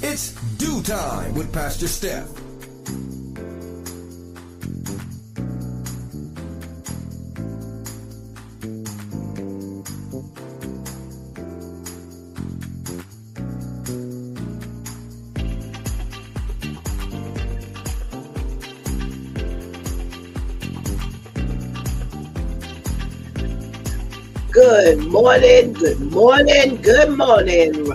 It's Do Time with Pastor Steph. Good morning, good morning, good morning.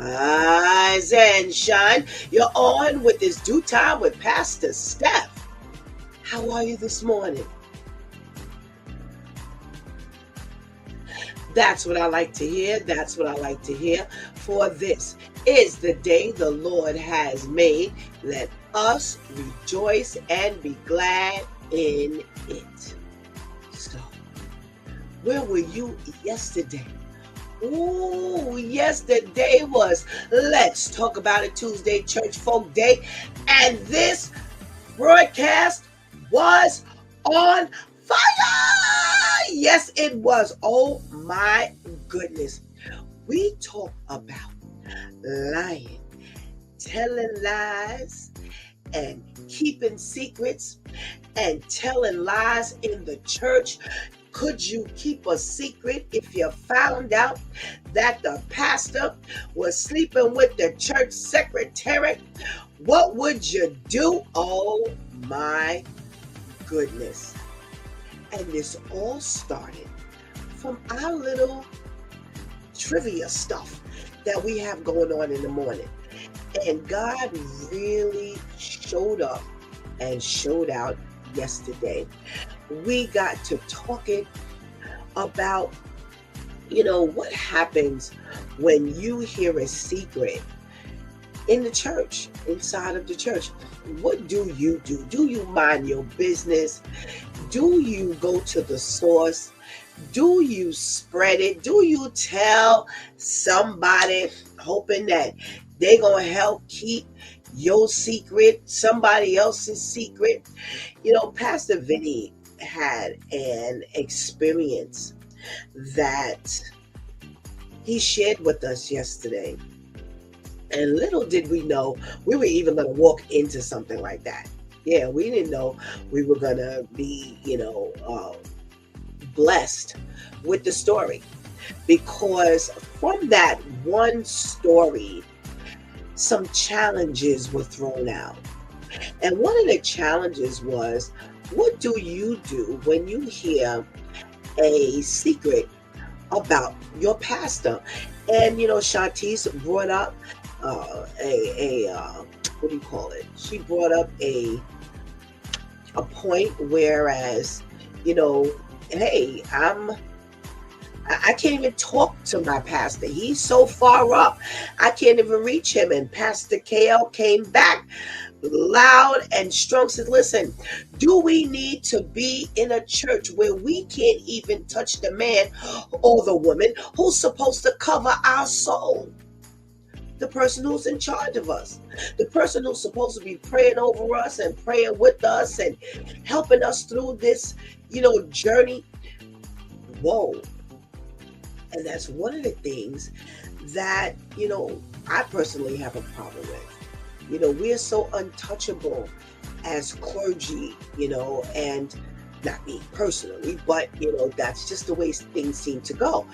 Rise and shine. You're on with this Due Time with Pastor Steph. How are you this morning? That's what I like to hear. That's what I like to hear. For this is the day the Lord has made. Let us rejoice and be glad in it. So, where were you yesterday? Ooh, yesterday was Let's Talk About It Tuesday Church Folk Day, and this broadcast was on fire. Yes, it was. Oh my goodness. We talk about lying, telling lies, and keeping secrets, and telling lies in the church. Could you keep a secret if you found out that the pastor was sleeping with the church secretary? What would you do? Oh my goodness. And this all started from our little trivia stuff that we have going on in the morning. And God really showed up and showed out yesterday. We got to talking about, what happens when you hear a secret in the church, inside of the church. What do you do? Do you mind your business? Do you go to the source? Do you spread it? Do you tell somebody hoping that they're going to help keep your secret, somebody else's secret? Pastor Vinny had an experience that he shared with us yesterday. And little did we know we were even going to walk into something like that. Yeah, we didn't know we were going to be, blessed with the story. Because from that one story, some challenges were thrown out. And one of the challenges was, what do you do when you hear a secret about your pastor? And, Shantice brought up what do you call it? She brought up a point, whereas, hey, I can't even talk to my pastor. He's so far up, I can't even reach him. And Pastor KL came back loud and strong, said, listen, do we need to be in a church where we can't even touch the man or the woman who's supposed to cover our soul? The person who's in charge of us, the person who's supposed to be praying over us and praying with us and helping us through this, journey. Whoa. And that's one of the things that, I personally have a problem with. We're so untouchable as clergy, and not me personally, but, that's just the way things seem to go.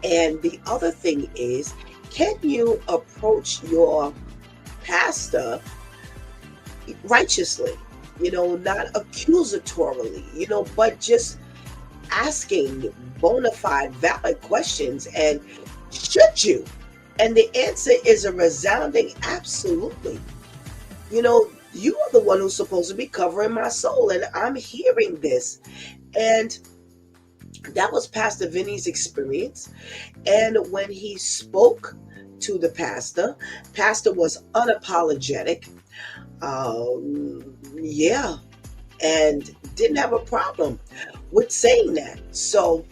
And the other thing is, can you approach your pastor righteously, not accusatorily, but just asking, bona fide, valid questions. And should you? And the answer is a resounding absolutely. You are the one who's supposed to be covering my soul, and I'm hearing this. And that was Pastor Vinny's experience. And when he spoke to the pastor was unapologetic. Yeah, and didn't have a problem with saying that. So,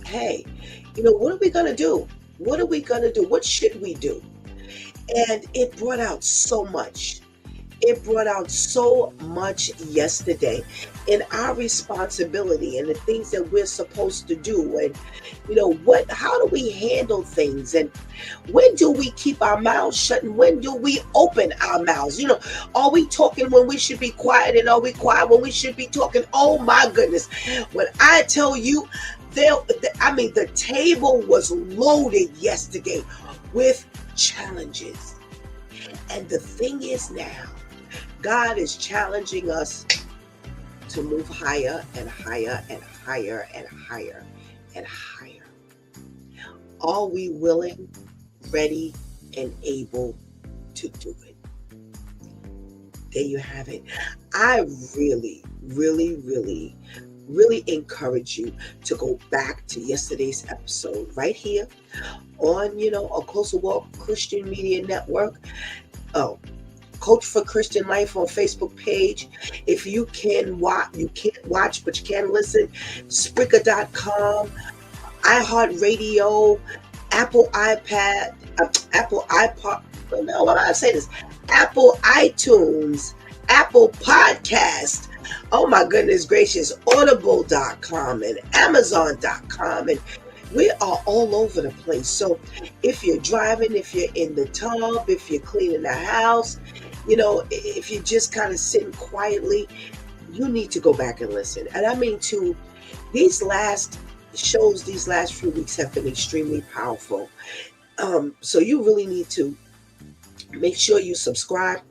hey, what are we going to do? What are we going to do? What should we do? And it brought out so much. It brought out so much yesterday in our responsibility and the things that we're supposed to do. And, how do we handle things? And when do we keep our mouths shut? And when do we open our mouths? Are we talking when we should be quiet? And are we quiet when we should be talking? Oh my goodness. When I tell you, the table was loaded yesterday with challenges. And the thing is now, God is challenging us to move higher and higher and higher and higher and higher. Are we willing, ready, and able to do it? There you have it. I really, really, really, really encourage you to go back to yesterday's episode right here on, A Closer Walk Christian Media Network. Oh, Coach for Christian Life on Facebook page. If you can watch, you can't watch, but you can listen. Spreaker.com, iHeartRadio, Apple iPod, no, I say this, Apple iTunes, Apple Podcast. Oh my goodness gracious, Audible.com and Amazon.com, and we are all over the place. So if you're driving, if you're in the tub, if you're cleaning the house, if you're just kind of sitting quietly, you need to go back and listen. And I mean, these last shows, these last few weeks have been extremely powerful. So you really need to make sure you subscribe.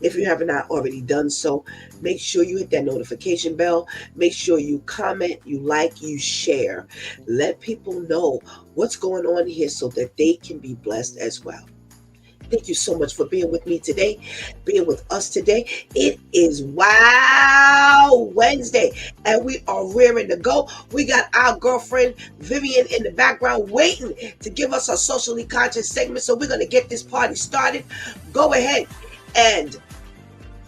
If you have not already done so, make sure you hit that notification bell. Make sure you comment, you like, you share. Let people know what's going on here so that they can be blessed as well. Thank you so much for being with me today, being with us today. It is Wow Wednesday, and we are rearing to go. We got our girlfriend Vivian in the background waiting to give us a socially conscious segment, so we're going to get this party started. Go ahead and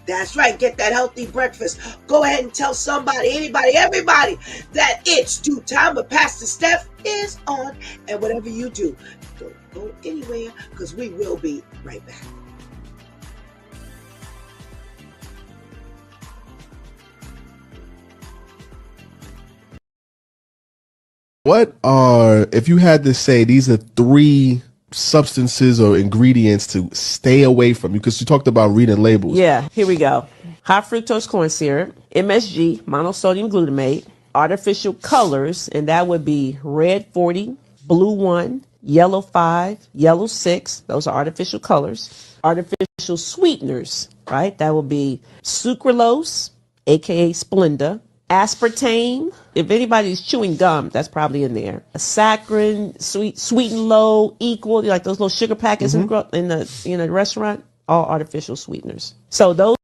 that's right, get that healthy breakfast. Go ahead and tell somebody, anybody, everybody that it's due time with Pastor Steph is on. And whatever you do, don't go anywhere, because we will be right back. If you had to say, these are 3 substances or ingredients to stay away from, because you talked about reading labels. Yeah, here we go. High fructose corn syrup, MSG, monosodium glutamate, artificial colors, and that would be red 40, blue 1, yellow 5, yellow 6. Those are artificial colors. Artificial sweeteners, right? That will be sucralose, aka Splenda, aspartame. If anybody's chewing gum, that's probably in there. Saccharin, sweet and low, equal, like those little sugar packets in the restaurant. All artificial sweeteners. So those.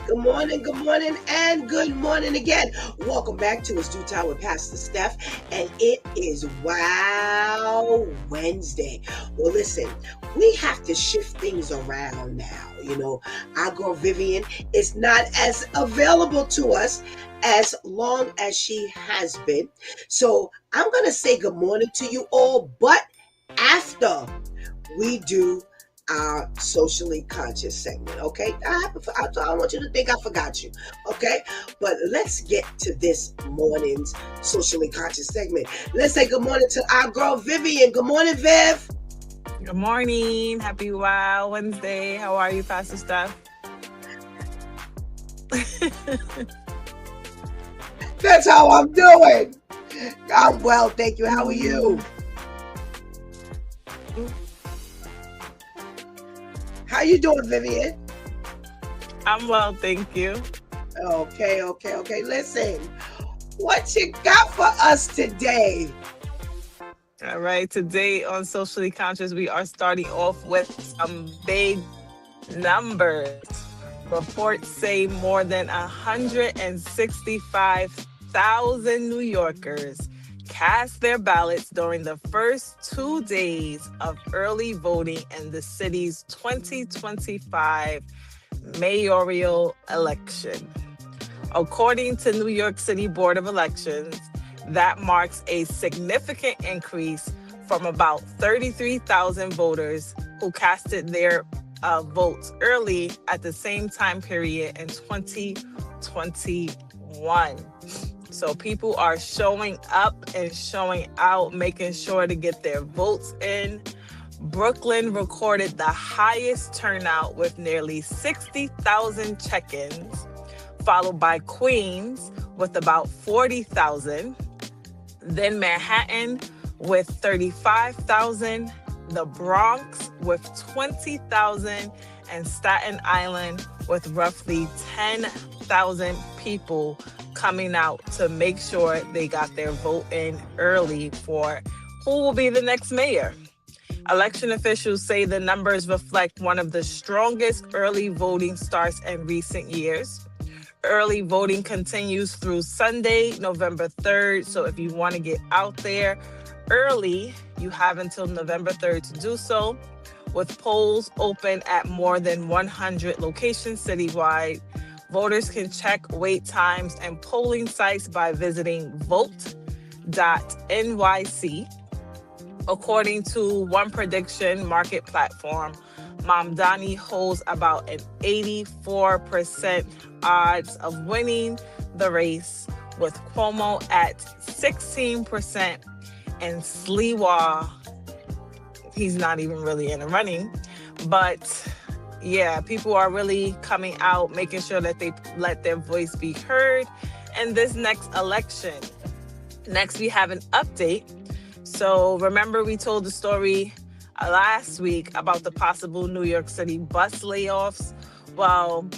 Good morning, and good morning again. Welcome back to It's Due Time with Pastor Steph, and it is Wow Wednesday. Well, listen, we have to shift things around now. Our girl Vivian is not as available to us as long as she has been. So I'm going to say good morning to you all, but after we do our socially conscious segment. Okay, I don't want you to think I forgot you. Okay, but let's get to this morning's socially conscious segment. Let's say good morning to our girl Vivian. Good morning, Viv. Good morning. Happy Wow Wednesday. How are you, Pastor Steph? That's how I'm doing. I'm well, thank you. How are you? How you doing, Vivian? I'm well, thank you. Okay. Listen, what you got for us today? All right. Today on Socially Conscious, we are starting off with some big numbers. Reports say more than 165,000 New Yorkers cast their ballots during the first 2 days of early voting in the city's 2025 mayoral election. According to New York City Board of Elections, that marks a significant increase from about 33,000 voters who casted their votes early at the same time period in 2021. So people are showing up and showing out, making sure to get their votes in. Brooklyn recorded the highest turnout with nearly 60,000 check-ins, followed by Queens with about 40,000, then Manhattan with 35,000, the Bronx with 20,000, and Staten Island with roughly 10,000 people coming out to make sure they got their vote in early for who will be the next mayor. Election officials say the numbers reflect one of the strongest early voting starts in recent years. Early voting continues through Sunday, November 3rd. So if you want to get out there early, you have until November 3rd to do so. With polls open at more than 100 locations citywide, voters can check wait times and polling sites by visiting vote.nyc. According to one prediction market platform, Mamdani holds about an 84% odds of winning the race, with Cuomo at 16% and Sliwa, he's not even really in the running. But yeah, people are really coming out, making sure that they let their voice be heard in this next election. Next, we have an update. So remember, we told the story last week about the possible New York City bus layoffs. Well,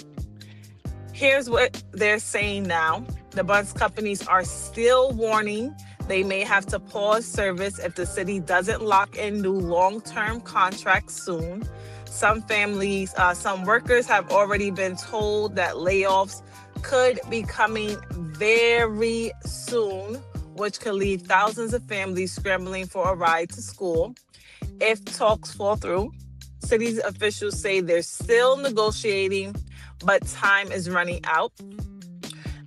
here's what they're saying now. The bus companies are still warning they may have to pause service if the city doesn't lock in new long-term contracts soon. Some workers have already been told that layoffs could be coming very soon, which could leave thousands of families scrambling for a ride to school. If talks fall through, city officials say they're still negotiating, but time is running out.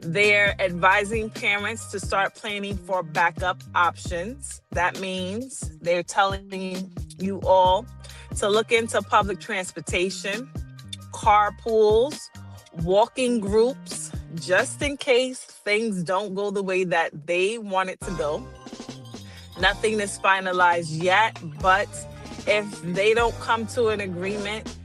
They're advising parents to start planning for backup options. That means they're telling you all to look into public transportation, carpools, walking groups, just in case things don't go the way that they want it to go. Nothing is finalized yet, but if they don't come to an agreement,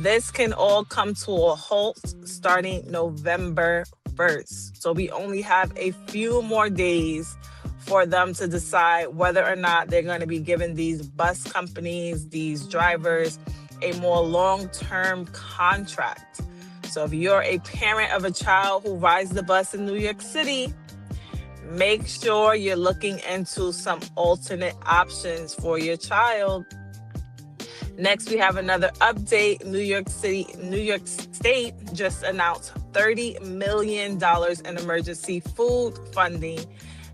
this can all come to a halt starting November 1st. So we only have a few more days for them to decide whether or not they're going to be giving these bus companies, these drivers, a more long-term contract. So if you're a parent of a child who rides the bus in New York City, make sure you're looking into some alternate options for your child. Next, we have another update. New York State just announced $30 million in emergency food funding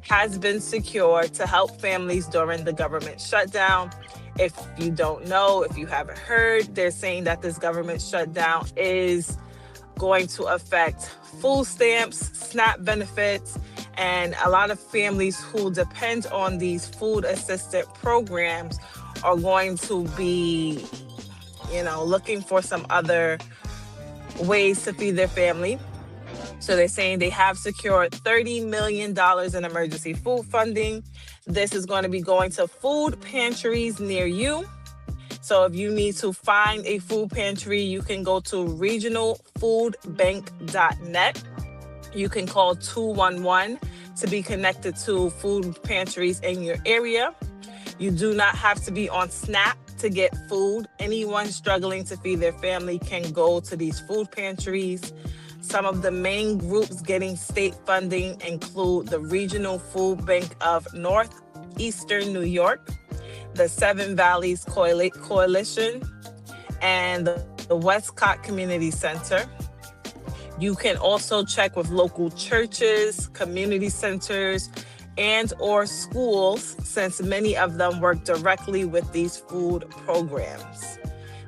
has been secured to help families during the government shutdown. If you don't know, if you haven't heard, they're saying that this government shutdown is going to affect food stamps, SNAP benefits, and a lot of families who depend on these food assistance programs are going to be looking for some other ways to feed their family. So they're saying they have secured $30 million in emergency food funding. This is going to be going to food pantries near you. So if you need to find a food pantry, you can go to regionalfoodbank.net. You can call 211 to be connected to food pantries in your area. You do not have to be on SNAP to get food. Anyone struggling to feed their family can go to these food pantries. Some of the main groups getting state funding include the Regional Food Bank of Northeastern New York, the Seven Valleys Coalition, and the Westcott Community Center. You can also check with local churches, community centers, and or schools, since many of them work directly with these food programs.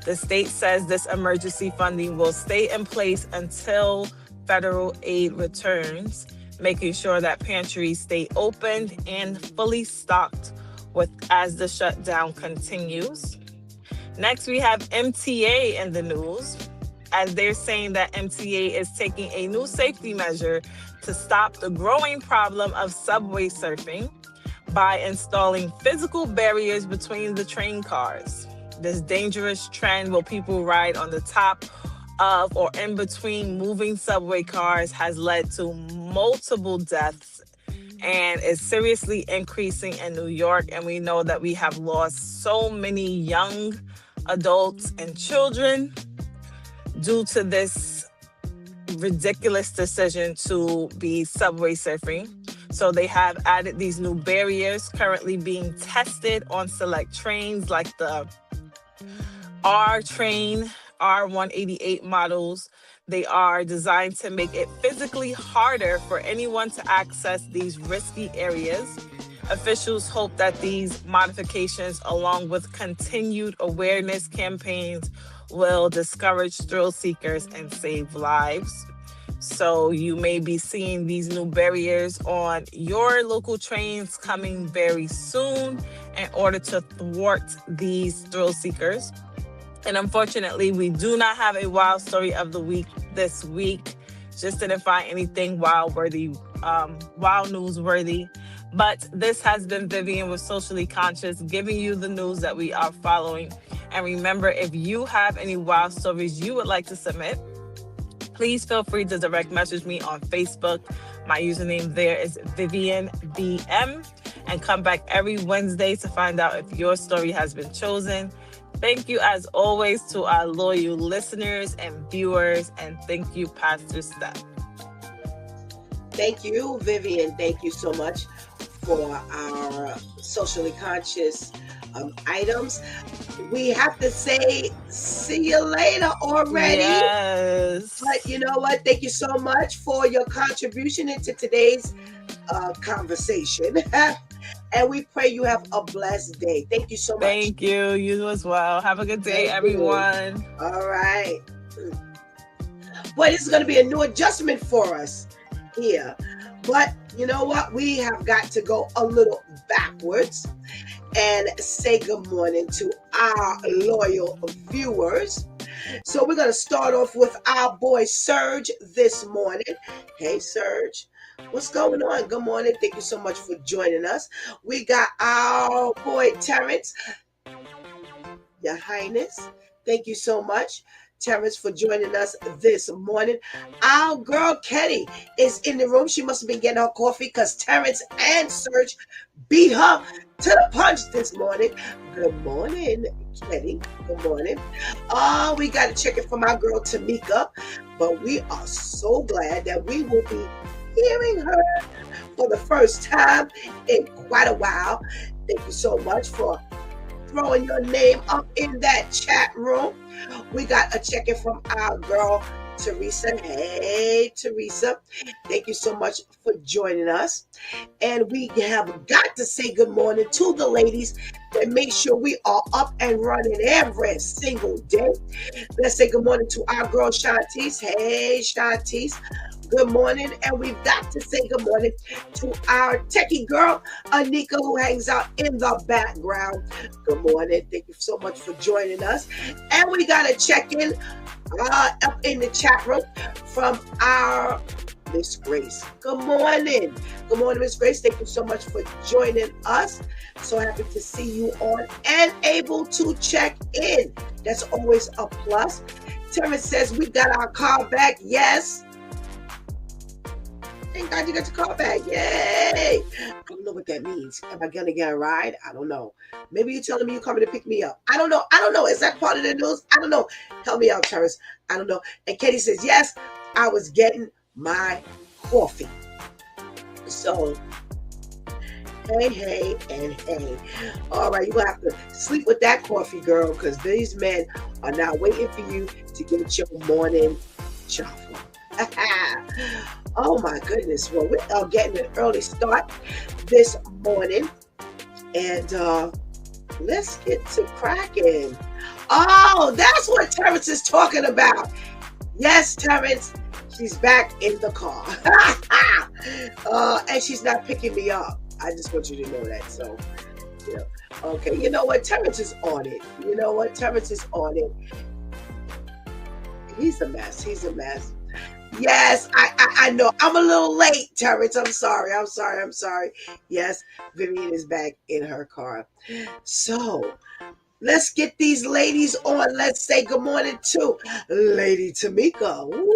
The state says this emergency funding will stay in place until federal aid returns, making sure that pantries stay open and fully stocked as the shutdown continues. Next, we have MTA in the news, as they're saying that MTA is taking a new safety measure to stop the growing problem of subway surfing by installing physical barriers between the train cars. This dangerous trend where people ride on the top of or in between moving subway cars has led to multiple deaths and is seriously increasing in New York. And we know that we have lost so many young adults and children due to this ridiculous decision to be subway surfing. So they have added these new barriers currently being tested on select trains like the R train, R188 models. They are designed to make it physically harder for anyone to access these risky areas. Officials hope that these modifications, along with continued awareness campaigns, will discourage thrill seekers and save lives. So you may be seeing these new barriers on your local trains coming very soon in order to thwart these thrill seekers. And unfortunately, we do not have a wild story of the week this week. Just didn't find anything wild newsworthy. But this has been Vivian with Socially Conscious, giving you the news that we are following. And remember, if you have any wild stories you would like to submit, please feel free to direct message me on Facebook. My username there is VivianBM. And come back every Wednesday to find out if your story has been chosen. Thank you, as always, to our loyal listeners and viewers. And thank you, Pastor Steph. Thank you, Vivian. Thank you so much for our socially conscious items. We have to say, see you later already. Yes. But you know what? Thank you so much for your contribution into today's conversation. And we pray you have a blessed day. Thank you so much. Thank you. You as well. Have a good day, everyone. All right. Boy, this is going to be a new adjustment for us here. But you know what? We have got to go a little backwards and say good morning to our loyal viewers. So we're going to start off with our boy Serge this morning. Hey, Serge. What's going on? Good morning. Thank you so much for joining us. We got our boy Terrence. Your Highness. Thank you so much, Terrence, for joining us this morning. Our girl Kenny is in the room. She must have been getting her coffee because Terrence and Serge beat her to the punch this morning. Good morning, Kenny. Good morning. We got to check it from our girl Tamika, but we are so glad that we will be hearing her for the first time in quite a while. Thank you so much for throwing your name up in that chat room. We got a check-in from our girl Teresa. Hey, Teresa. Thank you so much for joining us. And we have got to say good morning to the ladies and make sure we are up and running every single day. Let's say good morning to our girl Shantice. Hey, Shantice. Good morning. And we've got to say good morning to our techie girl, Anika, who hangs out in the background. Good morning. Thank you so much for joining us. And we got to check in up in the chat room from our Miss Grace. Good morning. Good morning, Miss Grace. Thank you so much for joining us. So happy to see you on and able to check in. That's always a plus. Terrence says we got our car back. Yes. Thank God you got your car back. Yay. I don't know what that means. Am I going to get a ride? I don't know. Maybe you're telling me you're coming to pick me up. I don't know. I don't know. Is that part of the news? I don't know. Help me out, Terrence. I don't know. And Katie says, yes, I was getting my coffee. So, hey, and hey. All right, you're going to have to sleep with that coffee, girl, because these men are now waiting for you to get your morning chocolate. Oh my goodness. Well, we are getting an early start this morning. And let's get to cracking. Oh, that's what Terrence is talking about. Yes, Terrence, she's back in the car. And she's not picking me up. I just want you to know that. So, yeah. Okay, you know what? Terrence is on it. You know what? Terrence is on it. He's a mess. He's a mess. Yes, I know. I'm a little late, Terrence. I'm sorry. Yes, Vivian is back in her car. So let's get these ladies on. Let's say good morning to Lady Tamika. Woo-wee.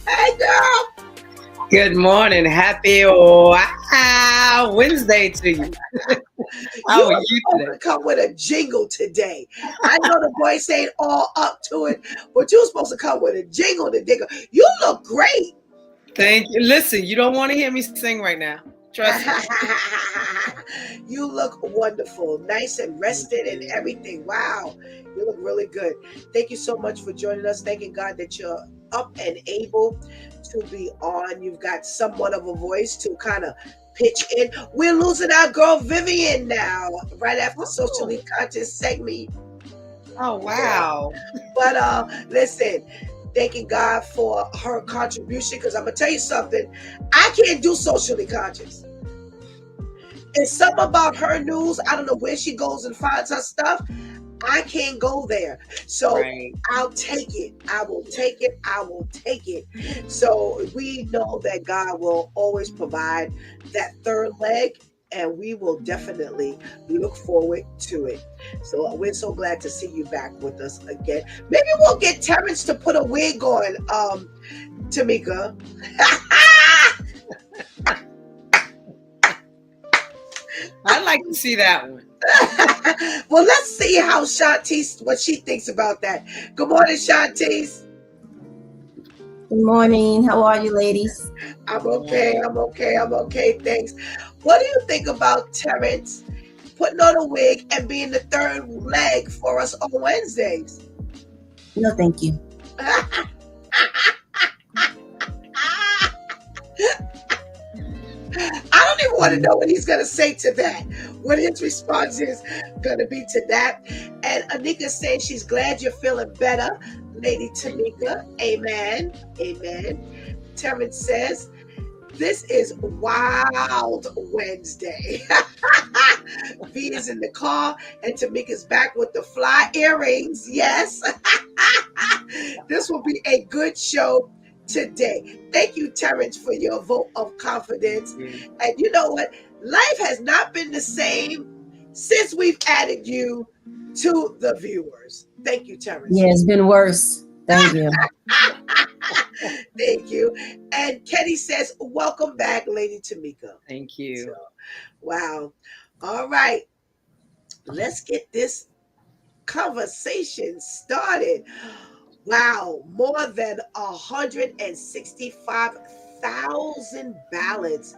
Hey, girl. Good morning. Happy Wednesday to you. How are you today? Come with a jingle today. I know the voice ain't all up to it, but you're supposed to come with a jingle to dig. You look great. Thank you. Listen, you don't want to hear me sing right now. Trust me. You look wonderful, nice and rested and everything. Wow, you look really good. Thank you so much for joining us. Thanking God that you're up and able to be on. You've got somewhat of a voice to kind of pitch in. We're losing our girl Vivian now, right after Socially Conscious segment. Oh, wow. But listen, thanking God for her contribution, because I'm gonna tell you something. I can't do Socially Conscious. It's something about her news. I don't know where she goes and finds her stuff. I can't go there. So I'll take it. I will take it. So we know that God will always provide that third leg, and we will definitely look forward to it. So we're so glad to see you back with us again. Maybe we'll get Terrence to put a wig on, Tamika. I'd like to see that one. Well, let's see how Shantice, what she thinks about that. Good morning, Shantice. Good morning. How are you, ladies? I'm okay. Thanks. What do you think about Terrence putting on a wig and being the third leg for us on Wednesdays? No, thank you. I don't even want to know what he's going to say to that, what his response is going to be to that. And Anika saying she's glad you're feeling better, Lady Tamika. Amen. Terrence says, this is Wild Wednesday. V is in the car, and Tamika's back with the fly earrings. Yes. This will be a good show today. Thank you, Terrence, for your vote of confidence. And you know what? Life has not been the same since we've added you to the viewers. Thank you, Terrence. Yeah, it's been worse. Thank you. Thank you. And Kenny says, welcome back, Lady Tamika. Thank you. So, wow. All right. Let's get this conversation started. Wow, more than 165,000 ballots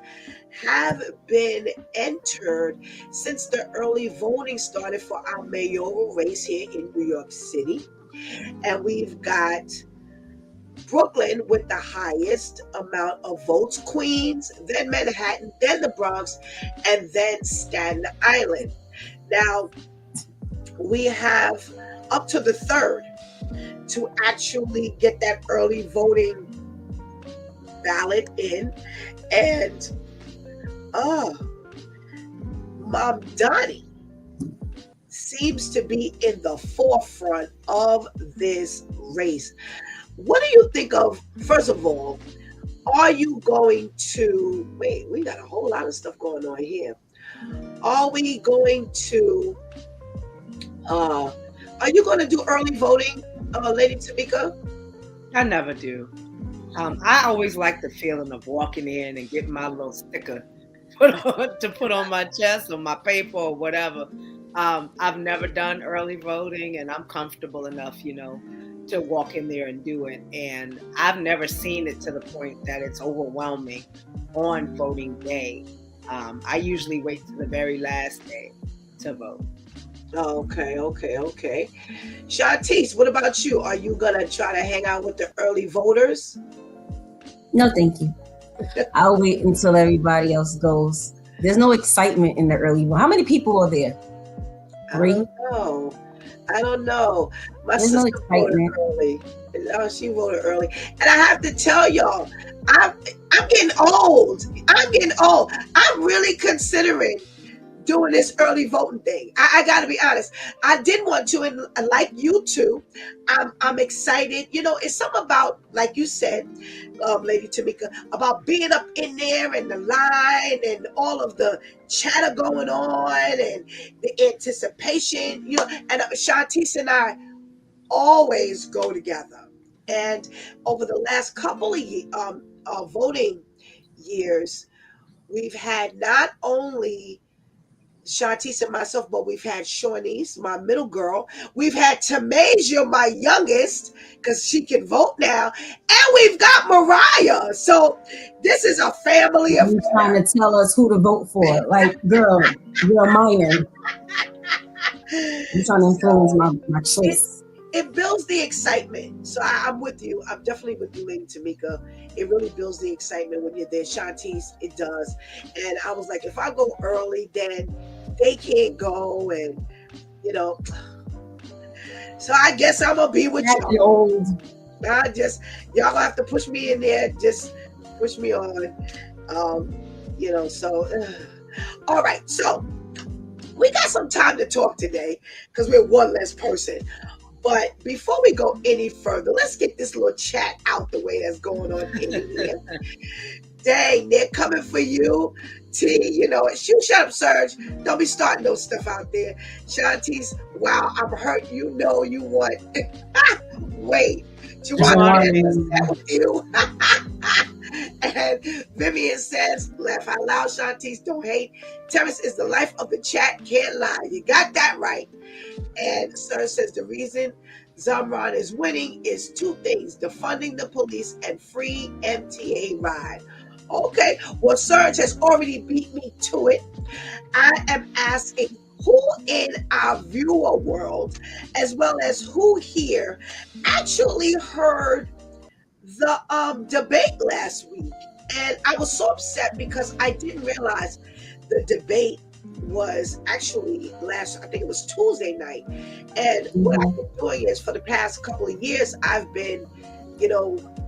have been entered since the early voting started for our mayoral race here in New York City. And we've got Brooklyn with the highest amount of votes, Queens, then Manhattan, then the Bronx, and then Staten Island. Now, we have up to the 3rd to actually get that early voting ballot in. And Mom Donnie seems to be in the forefront of this race. What do you think of, first of all, are you going to, wait, we got a whole lot of stuff going on here. Are we going to, are you going to do early voting, Lady Tamika? I never do. I always like the feeling of walking in and getting my little sticker to put on my chest or my paper or whatever. I've never done early voting, and I'm comfortable enough, to walk in there and do it. And I've never seen it to the point that it's overwhelming on voting day. I usually wait to the very last day to vote. Okay. Shantice, what about you? Are you going to try to hang out with the early voters? No, thank you. I'll wait until everybody else goes. There's no excitement in the early vote. How many people are there? 3? I don't know. My There's sister no voted excitement. early. She voted early. And I have to tell y'all, I'm getting old. I'm really considering doing this early voting thing. I got to be honest. I didn't want to, and like you two, I'm excited. It's something about, like you said, Lady Tamika, about being up in there and the line and all of the chatter going on and the anticipation. And Shantice and I always go together. And over the last couple of voting years, we've had not only Shantice and myself, but we've had Shawnice, my middle girl. We've had Tamasia, my youngest, because she can vote now. And we've got Mariah. So this is a family affair. You trying to tell us who to vote for? Like, girl, you're a minor. You're trying to influence my choice. It builds the excitement. So I'm with you. I'm definitely with you, Lady Tamika. It really builds the excitement when you're there. Shantice, it does. And I was like, if I go early, then they can't go. And, so I guess I'm going to be with y'all. Old. Y'all have to push me in there. Just push me on. All right. So we got some time to talk today because we're one less person. But before we go any further, let's get this little chat out the way that's going on in here. Dang, they're coming for you. T, shut up, Serge. Don't be starting those stuff out there. Shantice, wow, I'm hurt. You want. Wait, you want to with you? And Vivian says, laugh out loud, Shantice, don't hate. Terrence is the life of the chat, can't lie. You got that right. And Serge says the reason Zamran is winning is 2 things: defunding the police and free MTA ride. Okay, well, Serge has already beat me to it. I am asking who in our viewer world, as well as who here, actually heard the debate last week. And I was so upset because I didn't realize the debate was actually I think it was Tuesday night. And what I've been doing is, for the past couple of years, I've been,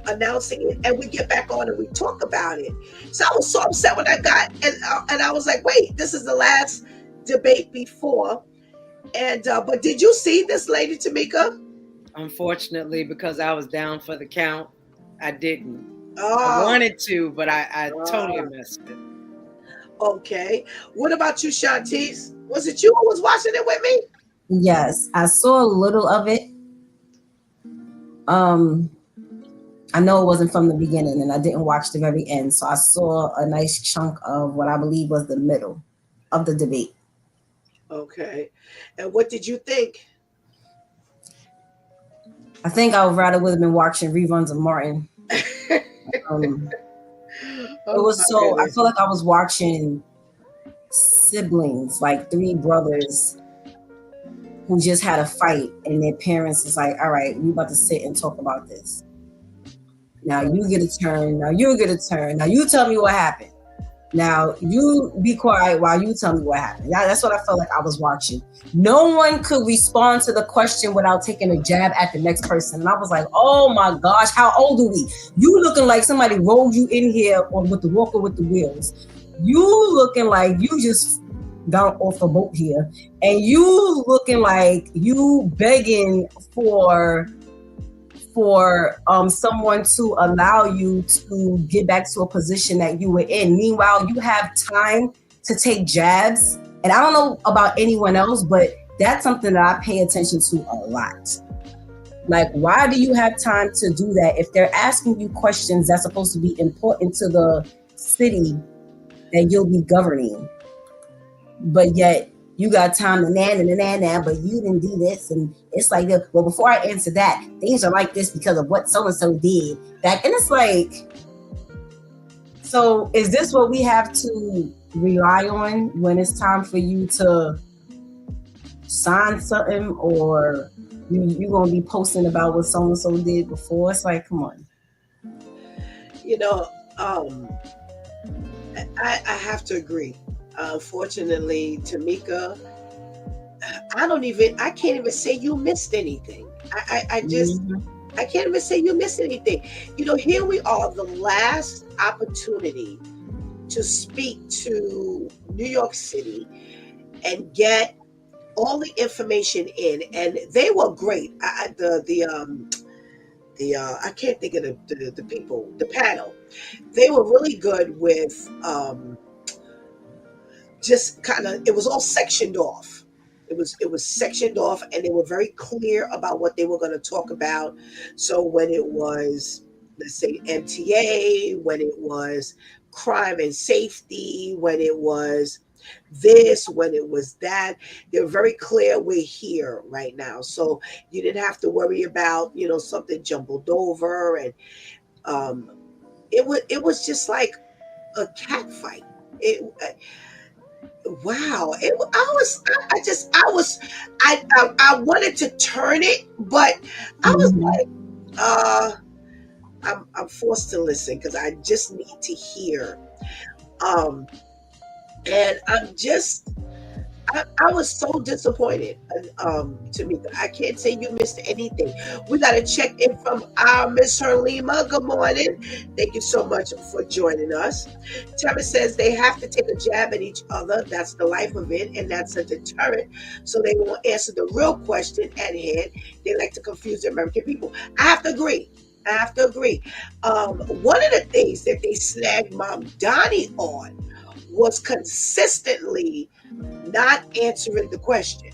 announcing it, and we get back on and we talk about it. So I was so upset when I got, and I was like, wait, this is the last debate before. And but did you see this, Lady Tamika? Unfortunately, because I was down for the count, I didn't. I wanted to, but I totally missed it. Okay. What about you, Shantice? Was it you who was watching it with me? Yes, I saw a little of it. I know it wasn't from the beginning, and I didn't watch the very end. So I saw a nice chunk of what I believe was the middle of the debate. Okay. And what did you think? I think I would rather would have been watching reruns of Martin. It was so, I feel like I was watching siblings, like 3 brothers who just had a fight, and their parents was like, all right, we about to sit and talk about this. Now you get a turn. Now you get a turn. Now you tell me what happened. Now you be quiet while you tell me what happened. That's what I felt like I was watching. No one could respond to the question without taking a jab at the next person. And I was like, oh my gosh, how old are we? You looking like somebody rolled you in here or with the walker with the wheels. You looking like you just got off a boat here. And you looking like you begging for someone to allow you to get back to a position that you were in. Meanwhile, you have time to take jabs. And I don't know about anyone else, but that's something that I pay attention to a lot. Like, why do you have time to do that if they're asking you questions that's supposed to be important to the city that you'll be governing? But yet you got time to but you didn't do this. And it's like, well, before I answer that, things are like this because of what so-and-so did. And it's like, so is this what we have to rely on when it's time for you to sign something, or you going to be posting about what so-and-so did before? It's like, come on. I have to agree. Fortunately, Tamika, I can't even say you missed anything. I can't even say you missed anything. Here we are, the last opportunity to speak to New York City and get all the information in, and they were great. I can't think of the people, the panel. They were really good with just kind of, it was all sectioned off. It was sectioned off, and they were very clear about what they were going to talk about. So when it was, let's say, MTA, when it was crime and safety, when it was this, when it was that, they're very clear, we're here right now. So you didn't have to worry about, something jumbled over. And it was just like a cat fight. Wow. I wanted to turn it, but I was like, I'm forced to listen because I just need to hear. And I was so disappointed, Tamika. I can't say you missed anything. We got to check in from our Miss Herlima. Good morning. Thank you so much for joining us. Tara says they have to take a jab at each other. That's the life of it, and that's a deterrent. So they won't answer the real question at hand. They like to confuse the American people. I have to agree. One of the things that they snagged Mom Donnie on was consistently not answering the question.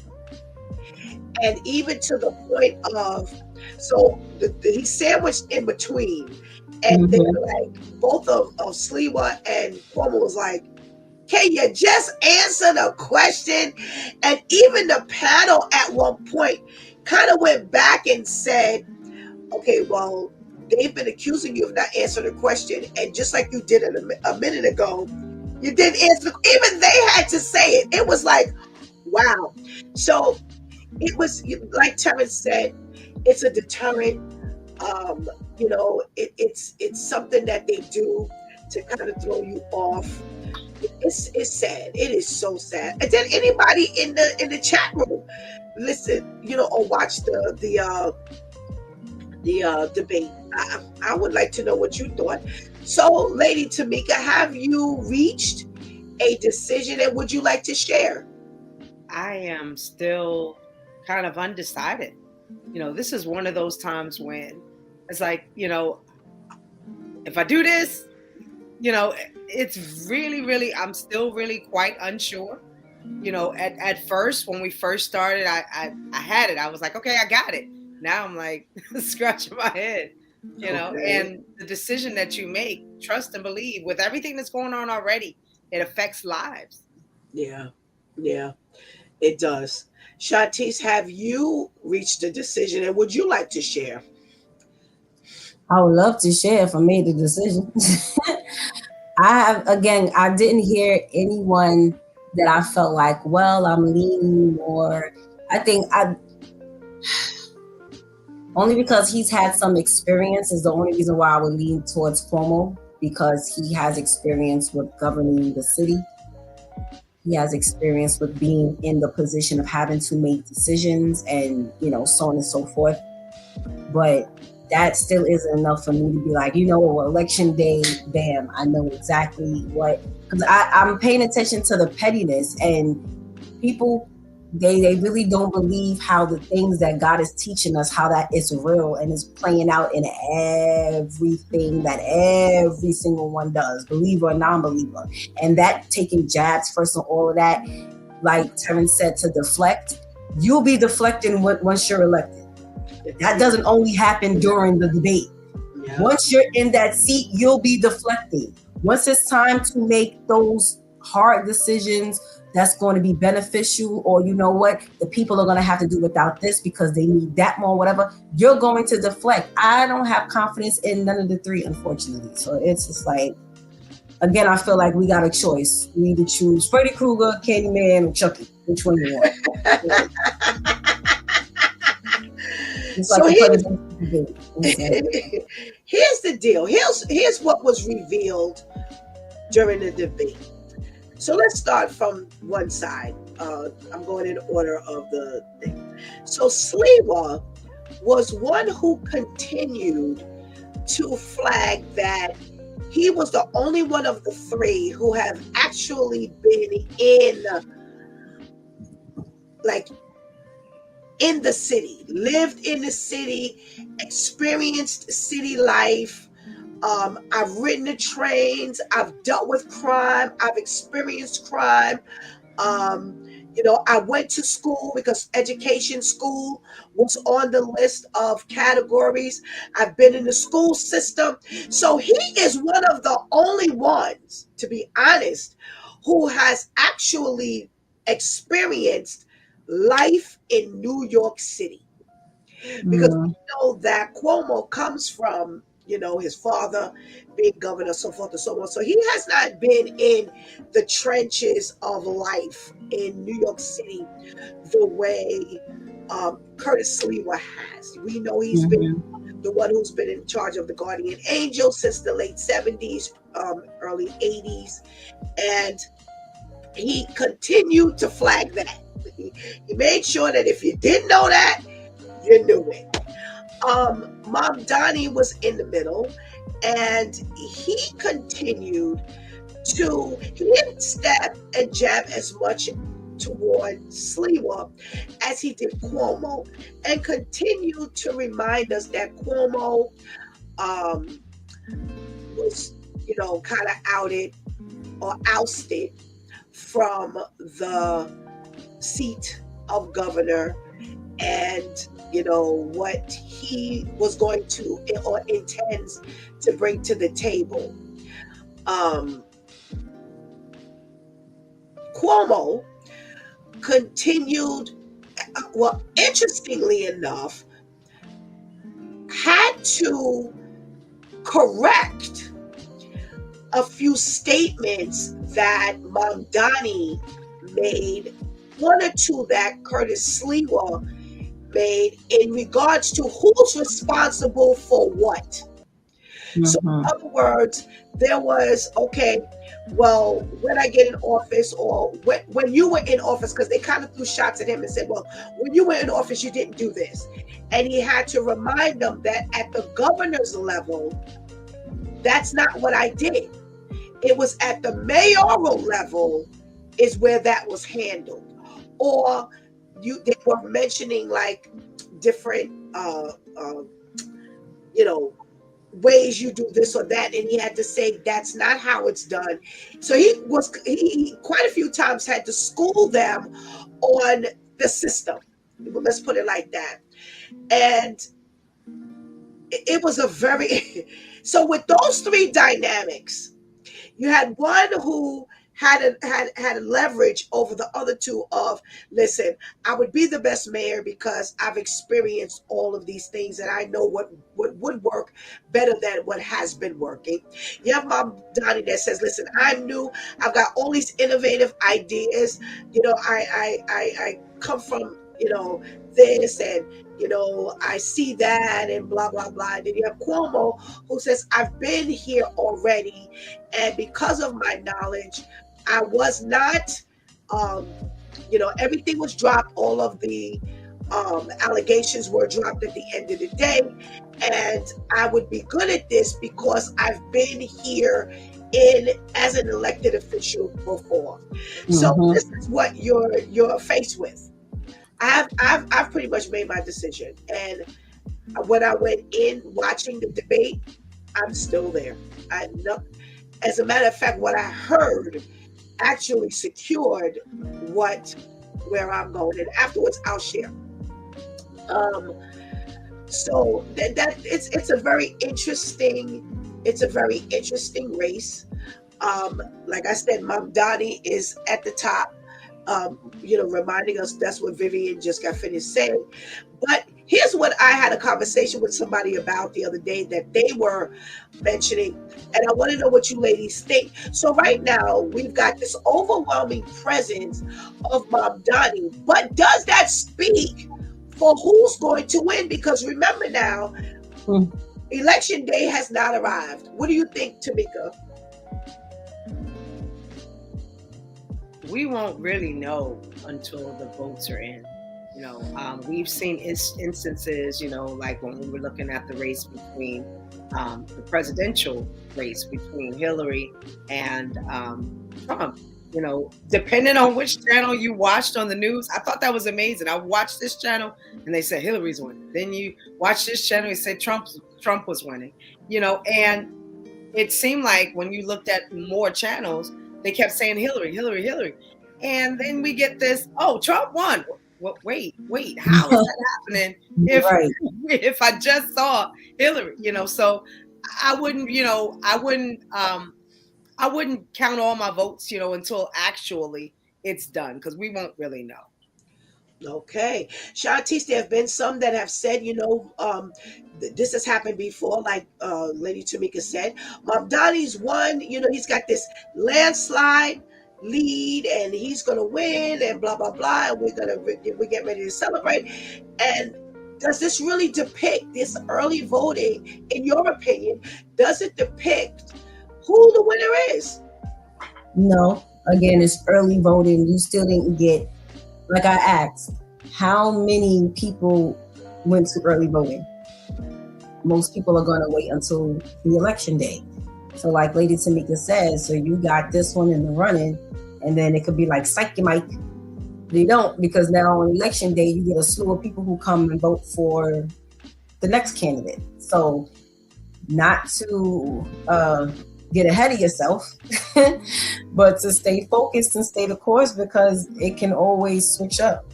And even to the point of, so he sandwiched in between, and they were like, both of Sliwa and Cuomo was like, can you just answer the question? And even the panel at one point kind of went back and said, okay, well, they've been accusing you of not answering the question, and just like you did a minute ago, you didn't answer. Even they had to say it. It was like, wow. So it was, like Terrence said, it's a deterrent. It's something that they do to kind of throw you off. It's sad. It is so sad. And then anybody in the chat room listen, or watch the debate. I would like to know what you thought. So, Lady Tamika, have you reached a decision, and would you like to share? I am still kind of undecided. This is one of those times when it's like, if I do this, it's really, really, I'm still really quite unsure. At first, when we first started, I had it. I was like, okay, I got it. Now I'm like scratching my head. And the decision that you make, trust and believe, with everything that's going on already, it affects lives. Yeah, it does. Shantice, have you reached a decision, and would you like to share? I would love to share if I made the decision. I didn't hear anyone that I felt like, well, I'm leaning, or I think Only because he's had some experience is the only reason why I would lean towards Cuomo, because he has experience with governing the city. He has experience with being in the position of having to make decisions and, so on and so forth. But that still isn't enough for me to be like, election day, bam, I know exactly what, because I'm paying attention to the pettiness, and people, they really don't believe how the things that God is teaching us, how that is real and is playing out in everything that every single one does, believer or non-believer. And that taking jabs first and all of that, like Terrence said, to deflect, you'll be deflecting once you're elected. That doesn't only happen during the debate. Yeah. Once you're in that seat, you'll be deflecting. Once it's time to make those hard decisions that's going to be beneficial, or the people are going to have to do without this because they need that more, whatever, you're going to deflect. I don't have confidence in none of the three, unfortunately. So it's just like, again, I feel like we got a choice. We need to choose Freddy Krueger, Candyman, or Chucky. Which one you want? So here's the deal. Here's what was revealed during the debate. So let's start from one side. I'm going in order of the thing. So Sliwa was one who continued to flag that he was the only one of the three who have actually been in the city, lived in the city, experienced city life. I've ridden the trains, I've dealt with crime, I've experienced crime. I went to school because education school was on the list of categories. I've been in the school system. So he is one of the only ones, to be honest, who has actually experienced life in New York City. Because we know that Cuomo comes from, his father being governor, so forth and so on. So he has not been in the trenches of life in New York City the way Curtis Sliwa has. We know he's been the one who's been in charge of the Guardian Angel since the late 70s, early 80s. And he continued to flag that. He made sure that if you didn't know that, you knew it. Mom Donnie was in the middle, and he continued to, he didn't step and jab as much toward Sliwa as he did Cuomo, and continued to remind us that Cuomo was, kind of outed or ousted from the seat of governor, and what he was going to or intends to bring to the table. Cuomo continued, well, interestingly enough, had to correct a few statements that Mamdani made, one or two that Curtis Sliwa made in regards to who's responsible for what. So in other words, there was, okay, well, when I get in office, or when you were in office, because they kind of threw shots at him and said, well, when you were in office, you didn't do this. And he had to remind them that at the governor's level, that's not what I did. It was at the mayoral level is where that was handled. Or they were mentioning like different, ways you do this or that, and he had to say that's not how it's done. So he quite a few times had to school them on the system. Let's put it like that. And it was a very so with those three dynamics, you had one who had a leverage over the other two of, listen, I would be the best mayor because I've experienced all of these things and I know what would work better than what has been working. You have Mom Donnie that says, listen, I'm new. I've got all these innovative ideas. I come from this, and I see that, and blah blah blah. And then you have Cuomo, who says, I've been here already, and because of my knowledge, I was not, um, everything was dropped. All of the allegations were dropped at the end of the day, and I would be good at this because I've been here in as an elected official before. So this is what you're faced with. I've pretty much made my decision, and when I went in watching the debate, I'm still there. I know, as a matter of fact, what I heard actually secured where I'm going, and afterwards I'll share. Um, so that it's a very interesting race. Like I said, Mom Donnie is at the top. Reminding us that's what Vivian just got finished saying. But here's what I had a conversation with somebody about the other day that they were mentioning, and I want to know what you ladies think. So right now we've got this overwhelming presence of Mom Donnie, but does that speak for who's going to win? Because remember now, election day has not arrived. What do you think, Tamika? We won't really know until the votes are in. We've seen instances, like when we were looking at the race between the presidential race between Hillary and Trump. Depending on which channel you watched on the news, I thought that was amazing. I watched this channel and they said Hillary's winning. Then you watch this channel and say Trump was winning. And it seemed like when you looked at more channels, they kept saying Hillary, Hillary, Hillary. And then we get this, oh, Trump won. Wait, how is that happening if I just saw Hillary? So I wouldn't count all my votes, until actually it's done, because we won't really know. Okay. Shantice, there have been some that have said, this has happened before, like Lady Tamika said. Donnie's won, he's got this landslide lead and he's going to win and blah, blah, blah. And we get ready to celebrate. And does this really depict this early voting, in your opinion? Does it depict who the winner is? No. Again, it's early voting. You still didn't get, like I asked, how many people went to early voting? Most people are going to wait until the election day. So like Lady Tamika says, so you got this one in the running, and then it could be like, psych you, Mike. They don't, because now on election day, you get a slew of people who come and vote for the next candidate. So not to get ahead of yourself, but to stay focused and stay the course, because it can always switch up.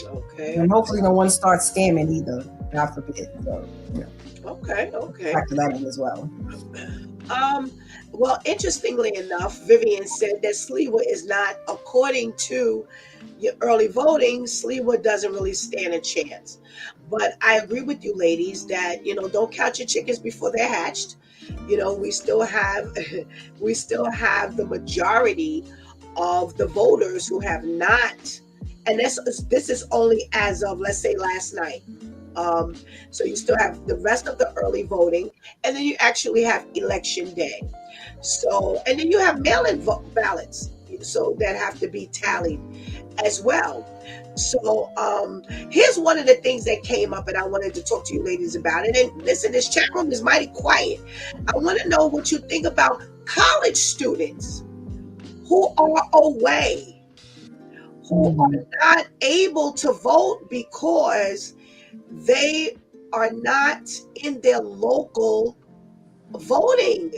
Okay. And hopefully no one starts scamming either, God forbid. So, Okay. Factor that in as well. Well, interestingly enough, Vivian said that Sliwa is not, according to your early voting, Sliwa doesn't really stand a chance. But I agree with you ladies that, don't count your chickens before they're hatched. We still have the majority of the voters who have not, and this is only as of, let's say, last night. So you still have the rest of the early voting, and then you actually have election day. So, and then you have mail-in ballots, so that have to be tallied as well. So here's one of the things that came up, and I wanted to talk to you ladies about it. And listen, this chat room is mighty quiet. I want to know what you think about college students who are away, who are not able to vote because they are not in their local voting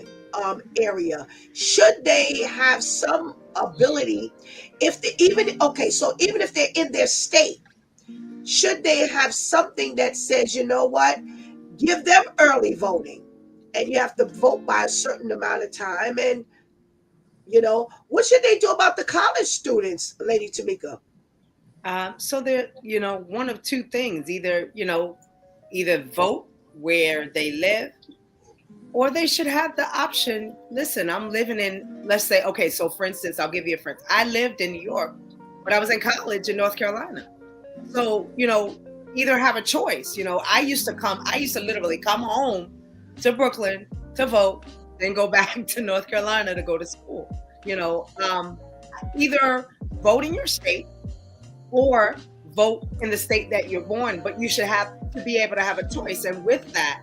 area. Should they have some ability, even if they're in their state, should they have something that says, you know what, give them early voting, and you have to vote by a certain amount of time? And what should they do about the college students, Lady Tamika? So they're, one of two things: either vote where they live, or they should have the option. Listen, I'm living in, let's say, okay, so for instance, I'll give you a friend. I lived in New York, but I was in college in North Carolina. So, either have a choice. I used to literally come home to Brooklyn to vote, then go back to North Carolina to go to school. Either vote in your state or vote in the state that you're born, but you should have to be able to have a choice. And with that,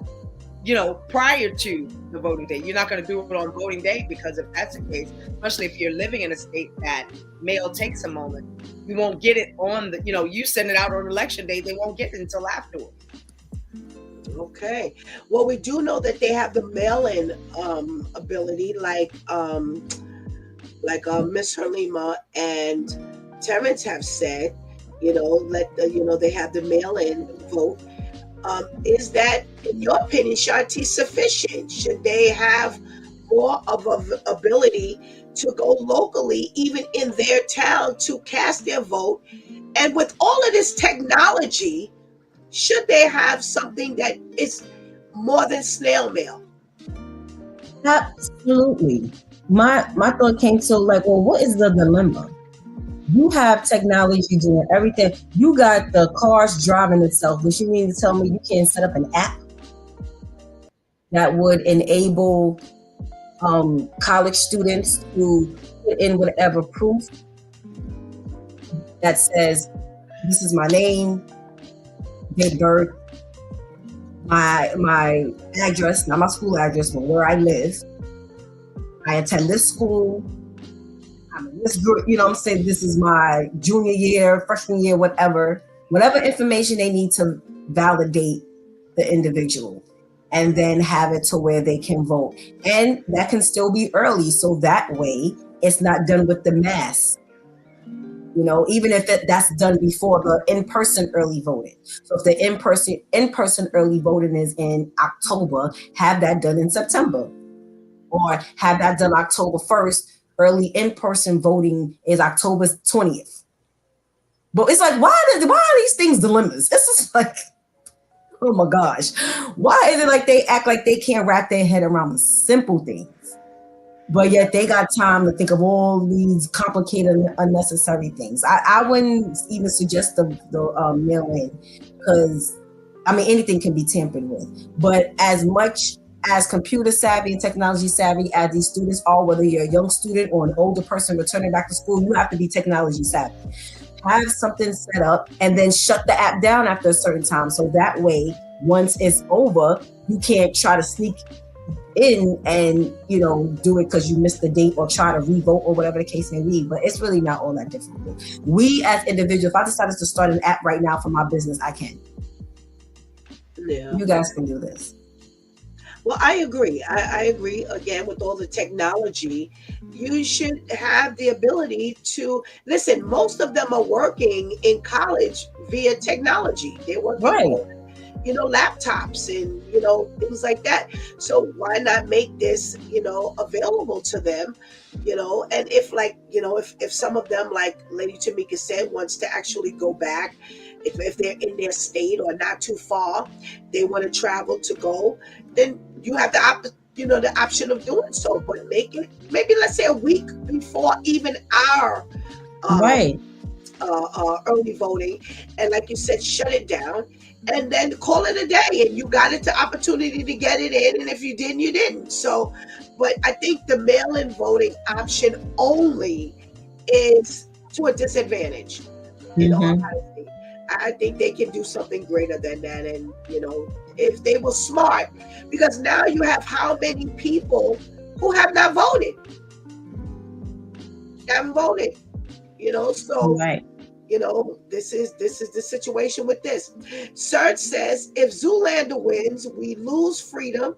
prior to the voting day, you're not going to do it on voting day, because if that's the case, especially if you're living in a state that mail takes a moment, you won't get it on you send it out on election day, they won't get it until afterward. Okay. Well, we do know that they have the mail-in ability, like Miss Halima and Terrence have said. They have the mail-in vote. Is that, in your opinion, Shanti, sufficient? Should they have more of an ability to go locally, even in their town, to cast their vote? And with all of this technology, should they have something that is more than snail mail? Absolutely. My thought came to, like, well, what is the dilemma? You have technology doing everything. You got the cars driving itself, which you mean to tell me you can't set up an app that would enable college students to put in whatever proof that says, this is my name, date of birth, my address, not my school address, but where I live. I attend this school. I'm in this group, I'm saying this is my junior year, freshman year, whatever information they need to validate the individual, and then have it to where they can vote. And that can still be early, so that way it's not done with the mass. Even if that's done before the in-person early voting. So if the in-person early voting is in October, have that done in September, or have that done October 1st. Early in-person voting is October 20th. But it's like, why are these things dilemmas? It's just like, oh my gosh. Why is it like they act like they can't wrap their head around the simple things, but yet they got time to think of all these complicated, unnecessary things? I wouldn't even suggest the mail-in, because, anything can be tampered with. But as much as computer savvy and technology savvy as these students are, whether you're a young student or an older person returning back to school, you have to be technology savvy. Have something set up and then shut the app down after a certain time. So that way, once it's over, you can't try to sneak in and, do it because you missed the date, or try to revote, or whatever the case may be. But it's really not all that difficult. We as individuals, if I decided to start an app right now for my business, I can. Yeah. You guys can do this. Well, I agree. I agree. Again, with all the technology, you should have the ability to listen. Most of them are working in college via technology. They're working on, laptops and, things like that. So why not make this, available to them, and if some of them, like Lady Tamika said, wants to actually go back, if they're in their state or not too far, they want to travel to go, then you have the option of doing so. But make it maybe, let's say, a week before even our early voting, and like you said, shut it down, and then call it a day, and you got it the opportunity to get it in, and if you didn't, you didn't. So, but I think the mail-in voting option only is to a disadvantage. I think they can do something greater than that. And, if they were smart, because now you have how many people who have not voted, haven't voted, so, this is the situation with this. Serge says, if Zoolander wins, we lose freedom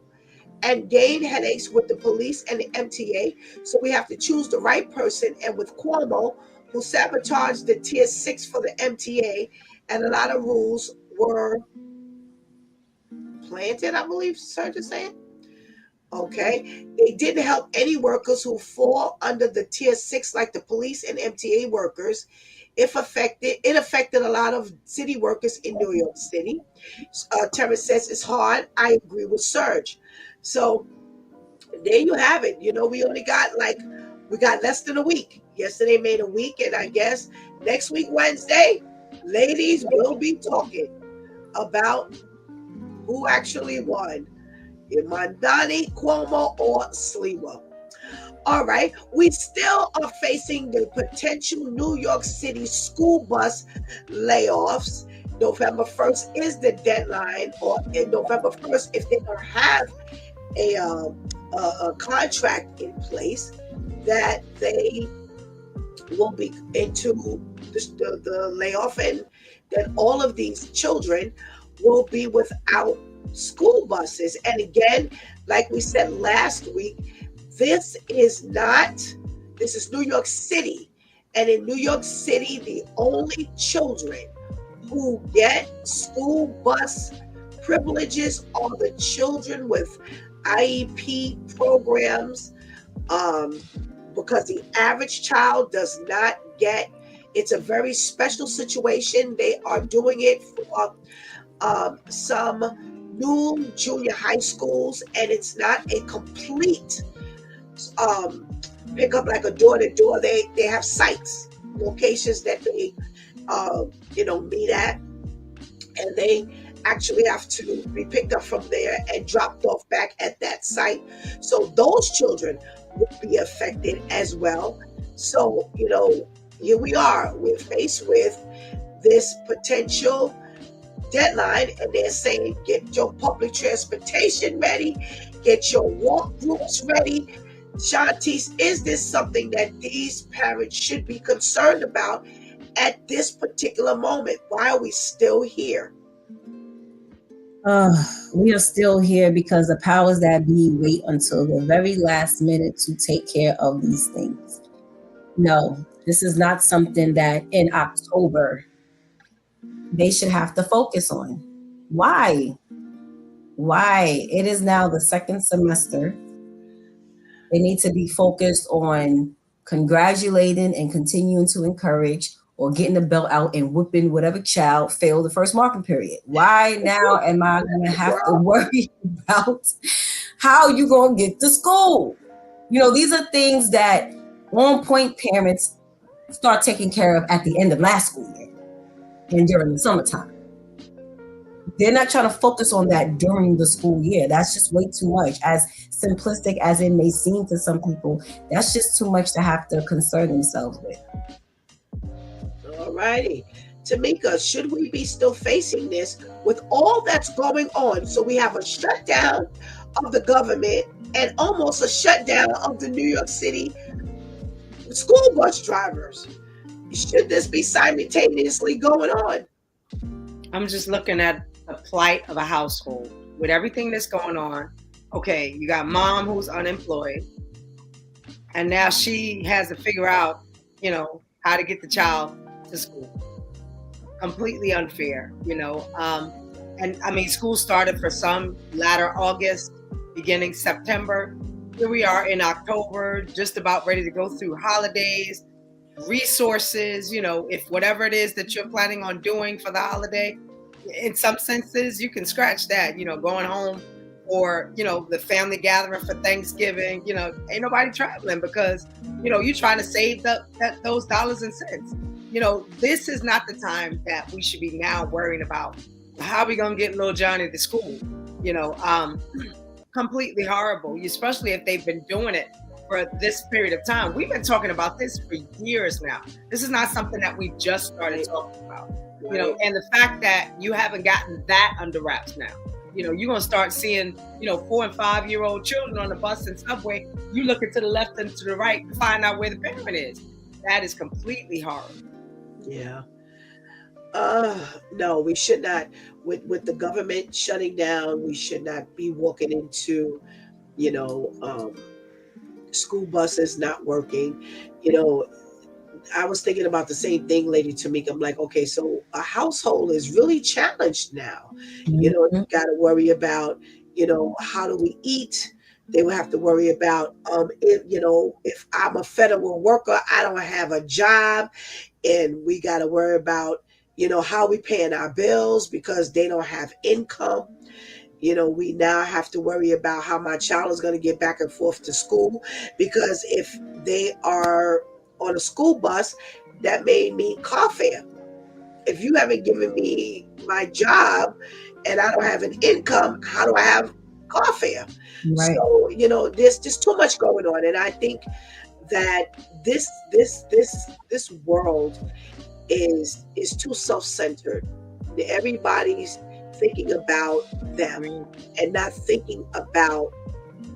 and gain headaches with the police and the MTA. So we have to choose the right person. And with Cuomo, who sabotaged the tier 6 for the MTA, and a lot of rules were planted, I believe Serge is saying. Okay. They didn't help any workers who fall under the tier 6, like the police and MTA workers. It affected a lot of city workers in New York City. Terrence says it's hard. I agree with Serge. So there you have it. We only got we got less than a week. Yesterday made a week, and I guess next week, Wednesday, Ladies will be talking about who actually won, Imandani, Cuomo, or Sliwa. All right, we still are facing the potential New York City school bus layoffs. November 1st is the deadline, or in November 1st, if they don't have a contract in place, that they will be into the layoff, and that all of these children will be without school buses. And again, like we said last week, this is New York City. And in New York City, the only children who get school bus privileges are the children with IEP programs, because the average child does not get. It's a very special situation. They are doing it for some new junior high schools, and it's not a complete pick up like a door to door. They have sites, locations that they meet at, and they actually have to be picked up from there and dropped off back at that site. So those children will be affected as well. So here we are. We're faced with this potential deadline, and they're saying, get your public transportation ready, get your walk groups ready. Shantice, is this something that these parents should be concerned about at this particular moment? Why are we still here? We are still here because the powers that be wait until the very last minute to take care of these things. No, this is not something that in October they should have to focus on. Why? It is now the second semester. They need to be focused on congratulating and continuing to encourage, or getting the belt out and whipping whatever child failed the first marking period. Why now am I going to have to worry about how you going to get to school? These are things that on-point parents start taking care of at the end of last school year and during the summertime. They're not trying to focus on that during the school year. That's just way too much. As simplistic as it may seem to some people, that's just too much to have to concern themselves with. All righty. Tamika, should we be still facing this with all that's going on? So we have a shutdown of the government and almost a shutdown of the New York City school bus drivers. Should this be simultaneously going on? I'm just looking at the plight of a household with everything that's going on. Okay, you got mom who's unemployed, and now she has to figure out, how to get the child to school. Completely unfair, and I mean, school started for some latter August, beginning September. Here we are in October, just about ready to go through holidays, resources, if whatever it is that you're planning on doing for the holiday, in some senses, you can scratch that, going home, or, the family gathering for Thanksgiving, ain't nobody traveling because, you're trying to save those dollars and cents. This is not the time that we should be now worrying about how we going to get little Johnny to school, completely horrible, especially if they've been doing it for this period of time. We've been talking about this for years now. This is not something that we just started talking about, and the fact that you haven't gotten that under wraps now. You're going to start seeing, 4 and 5 year old children on the bus and subway. You looking to the left and to the right to find out where the parent is. That is completely horrible. Yeah. No, we should not. With the government shutting down, we should not be walking into, school buses not working. I was thinking about the same thing, Lady Tamika. I'm like, okay, so a household is really challenged now. You got to worry about, how do we eat? They will have to worry about, if I'm a federal worker, I don't have a job, and we got to worry about, how we paying our bills because they don't have income. We now have to worry about how my child is going to get back and forth to school, because if they are on a school bus, that may mean car fare. if you haven't given me my job and I don't have an income, how do I have car fare? Right. So, there's just too much going on. And I think that this world is too self-centered. Everybody's thinking about them and not thinking about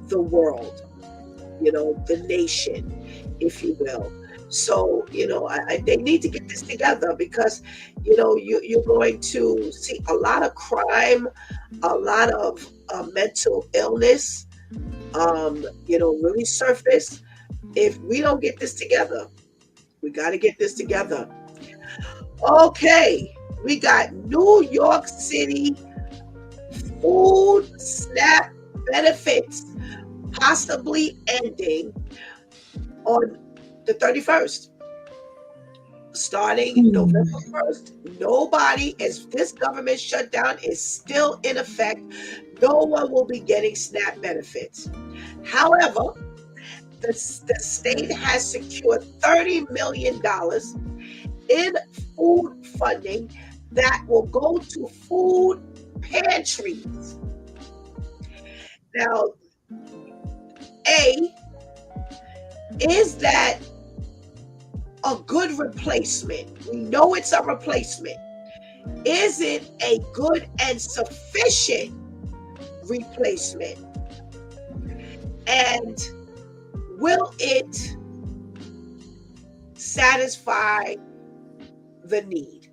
the world, the nation, if you will. So, they need to get this together, because, you're going to see a lot of crime, a lot of mental illness, really surface. If we don't get this together, we got to get this together. Okay, we got New York City food SNAP benefits possibly ending on the 31st. Starting November 1st, nobody, as this government shutdown is still in effect, no one will be getting SNAP benefits. However, the state has secured $30 million in food funding that will go to food pantries. Now, is that a good replacement? We know it's a replacement. Is it a good and sufficient replacement? And will it satisfy the need?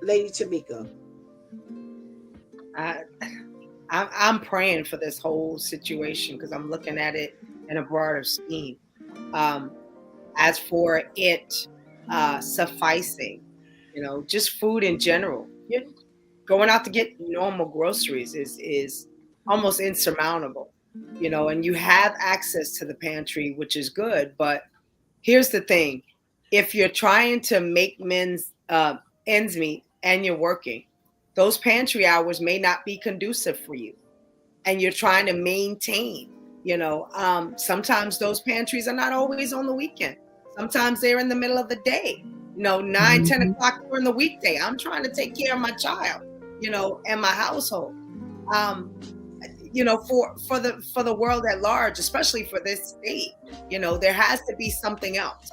Lady Tamika. I'm praying for this whole situation, because I'm looking at it in a broader scheme. As for it sufficing, just food in general, going out to get normal groceries is almost insurmountable, and you have access to the pantry, which is good. But here's the thing: if you're trying to make ends meet and you're working, those pantry hours may not be conducive for you, and you're trying to maintain. Sometimes those pantries are not always on the weekend. Sometimes they're in the middle of the day. 9, 10 o'clock during the weekday. I'm trying to take care of my child, and my household. For the world at large, especially for this state, there has to be something else.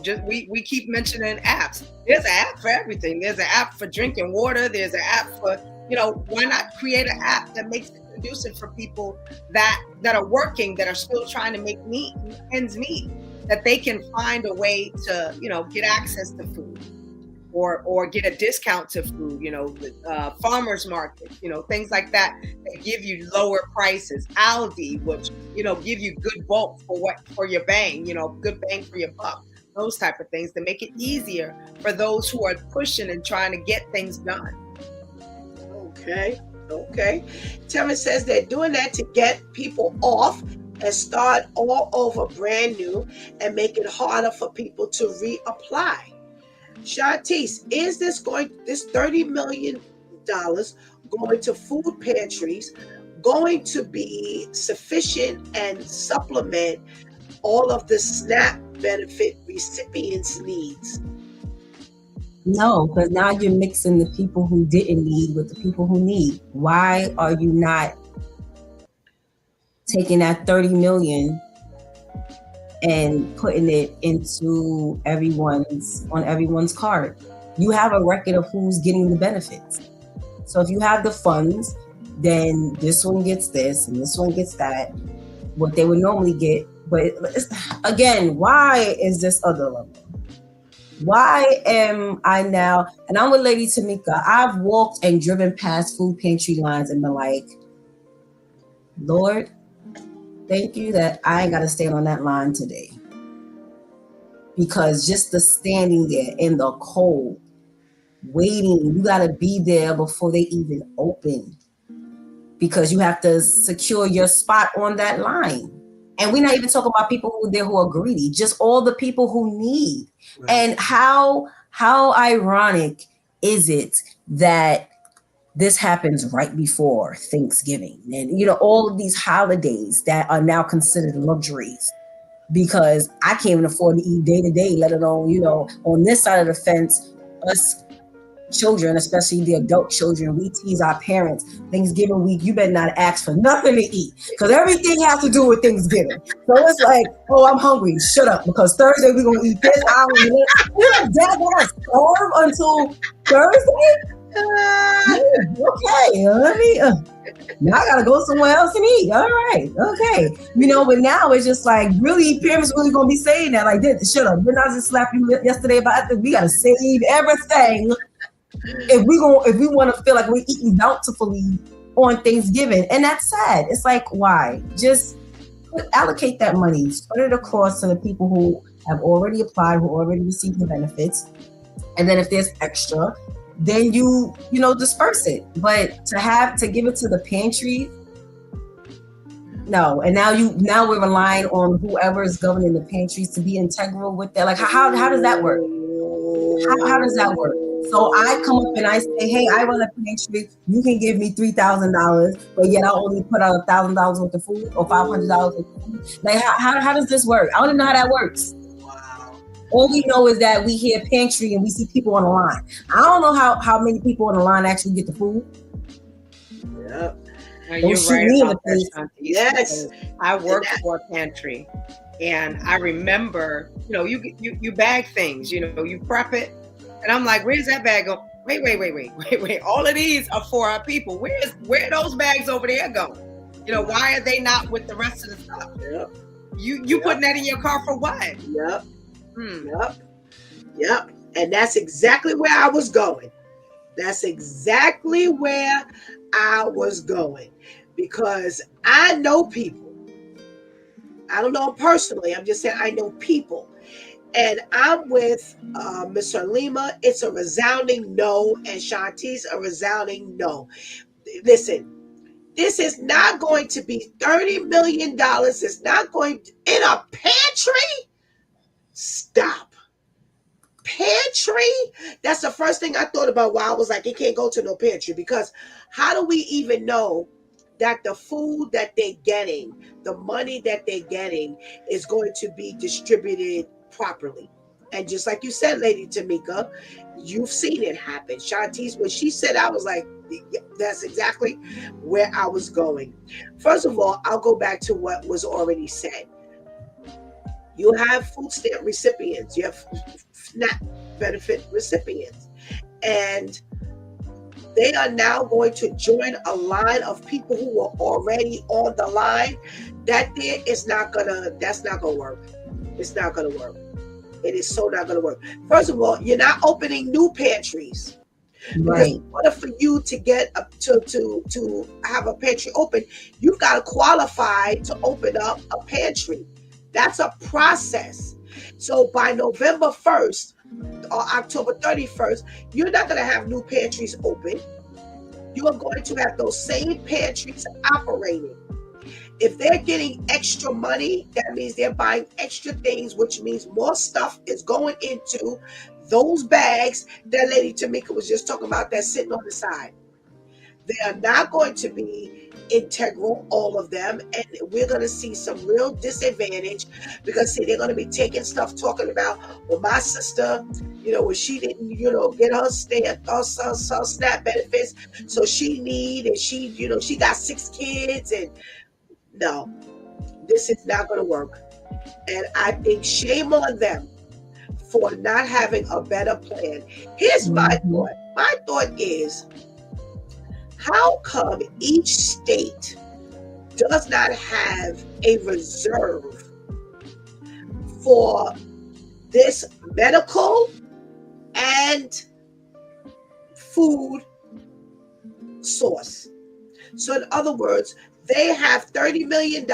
Just we keep mentioning apps. There's an app for everything. There's an app for drinking water. There's an app for, why not create an app that makes it conducive for people that are working, that are still trying to make ends meet, that they can find a way to, get access to food or get a discount to food, farmers markets, things like that give you lower prices. Aldi, which, give you good bulk for your bang, good bang for your buck. Those type of things to make it easier for those who are pushing and trying to get things done. Okay. Terrence says they're doing that to get people off and start all over brand new and make it harder for people to reapply. Shantice, is this $30 million going to food pantries going to be sufficient and supplement all of the SNAP benefit recipients' needs? No, because now you're mixing the people who didn't need with the people who need. Why are you not taking that 30 million and putting it into on everyone's card? You have a record of who's getting the benefits. So if you have the funds, then this one gets this and this one gets that, what they would normally get. But again, why is this a dilemma? Why am I now, and I'm with Lady Tamika, I've walked and driven past food pantry lines and been like, Lord, thank you that I ain't got to stand on that line today. Because just the standing there in the cold, waiting, you got to be there before they even open. Because you have to secure your spot on that line. And we're not even talking about people who are there who are greedy, just all the people who need. Right. And how ironic is it that this happens right before Thanksgiving and, all of these holidays that are now considered luxuries, because I can't even afford to eat day to day, let alone, on this side of the fence, us children, especially the adult children, we tease our parents. Thanksgiving week, you better not ask for nothing to eat because everything has to do with Thanksgiving. So it's like, oh, I'm hungry. Shut up, because Thursday we're gonna eat this. We're like, Dad, we're gonna starve until Thursday. Okay, let me. Now I gotta go somewhere else and eat. All right, okay. But now it's just like, really, parents really gonna be saying that like this. Shut up. Didn't I just slap you yesterday about it? We gotta save everything if we want to feel like we're eating bountifully on Thanksgiving, and that's sad. It's like, why? Just allocate that money, spread it across to the people who have already applied, who already received the benefits, and then if there's extra, then you disperse it. But to give it to the pantry, no. And now we're relying on whoever is governing the pantries to be integral with that. Like, how does that work? How does that work? So I come up and I say, hey, I run a pantry. You can give me $3,000, but yet I'll only put out $1,000 worth of food or $500 worth of food. Like, how does this work? I don't even know how that works. Wow. All we know is that we hear pantry and we see people on the line. I don't know how many people on the line actually get the food. Yep. You're right about that, Shanti. Yes. I worked for a pantry, and I remember, you bag things, you prep it, and I'm like, where's that bag going? Wait. All of these are for our people. Where are those bags over there going? Why are they not with the rest of the stuff? Yep. You putting that in your car for what? Yep. Yep. And that's exactly where I was going. Because I know people. I don't know them personally. I'm just saying I know people. And I'm with Miss Lima. It's a resounding no. And Shanti's a resounding no. Listen, this is not going to be $30 million. It's not going to, in a pantry. Stop. Pantry? That's the first thing I thought about while I was like, it can't go to no pantry, because how do we even know that the food that they're getting, the money that they're getting, is going to be distributed properly? And just like you said, Lady Tamika, you've seen it happen. Shanti's, when she said, I was like, that's exactly where I was going. First of all, I'll go back to what was already said. You have food stamp recipients. You have SNAP benefit recipients. And they are now going to join a line of people who were already on the line. That's not gonna work. It's not gonna work. It is so not gonna work. First of all, you're not opening new pantries. Right. In order for you to get to have a pantry open, you've got to qualify to open up a pantry. That's a process. So by November 1st or October 31st, you're not going to have new pantries open. You are going to have those same pantries operating. If they're getting extra money, that means they're buying extra things, which means more stuff is going into those bags that Lady Tamika was just talking about, that's sitting on the side. They are not going to be integral, all of them, and we're going to see some real disadvantage, because see, they're going to be taking stuff, talking about, well, my sister, when she didn't, get her SNAP benefits, so she got 6 kids, and no, this is not going to work. And I think shame on them for not having a better plan. Here's my thought. My thought is, how come each state does not have a reserve for this medical and food source? So in other words, they have $30 million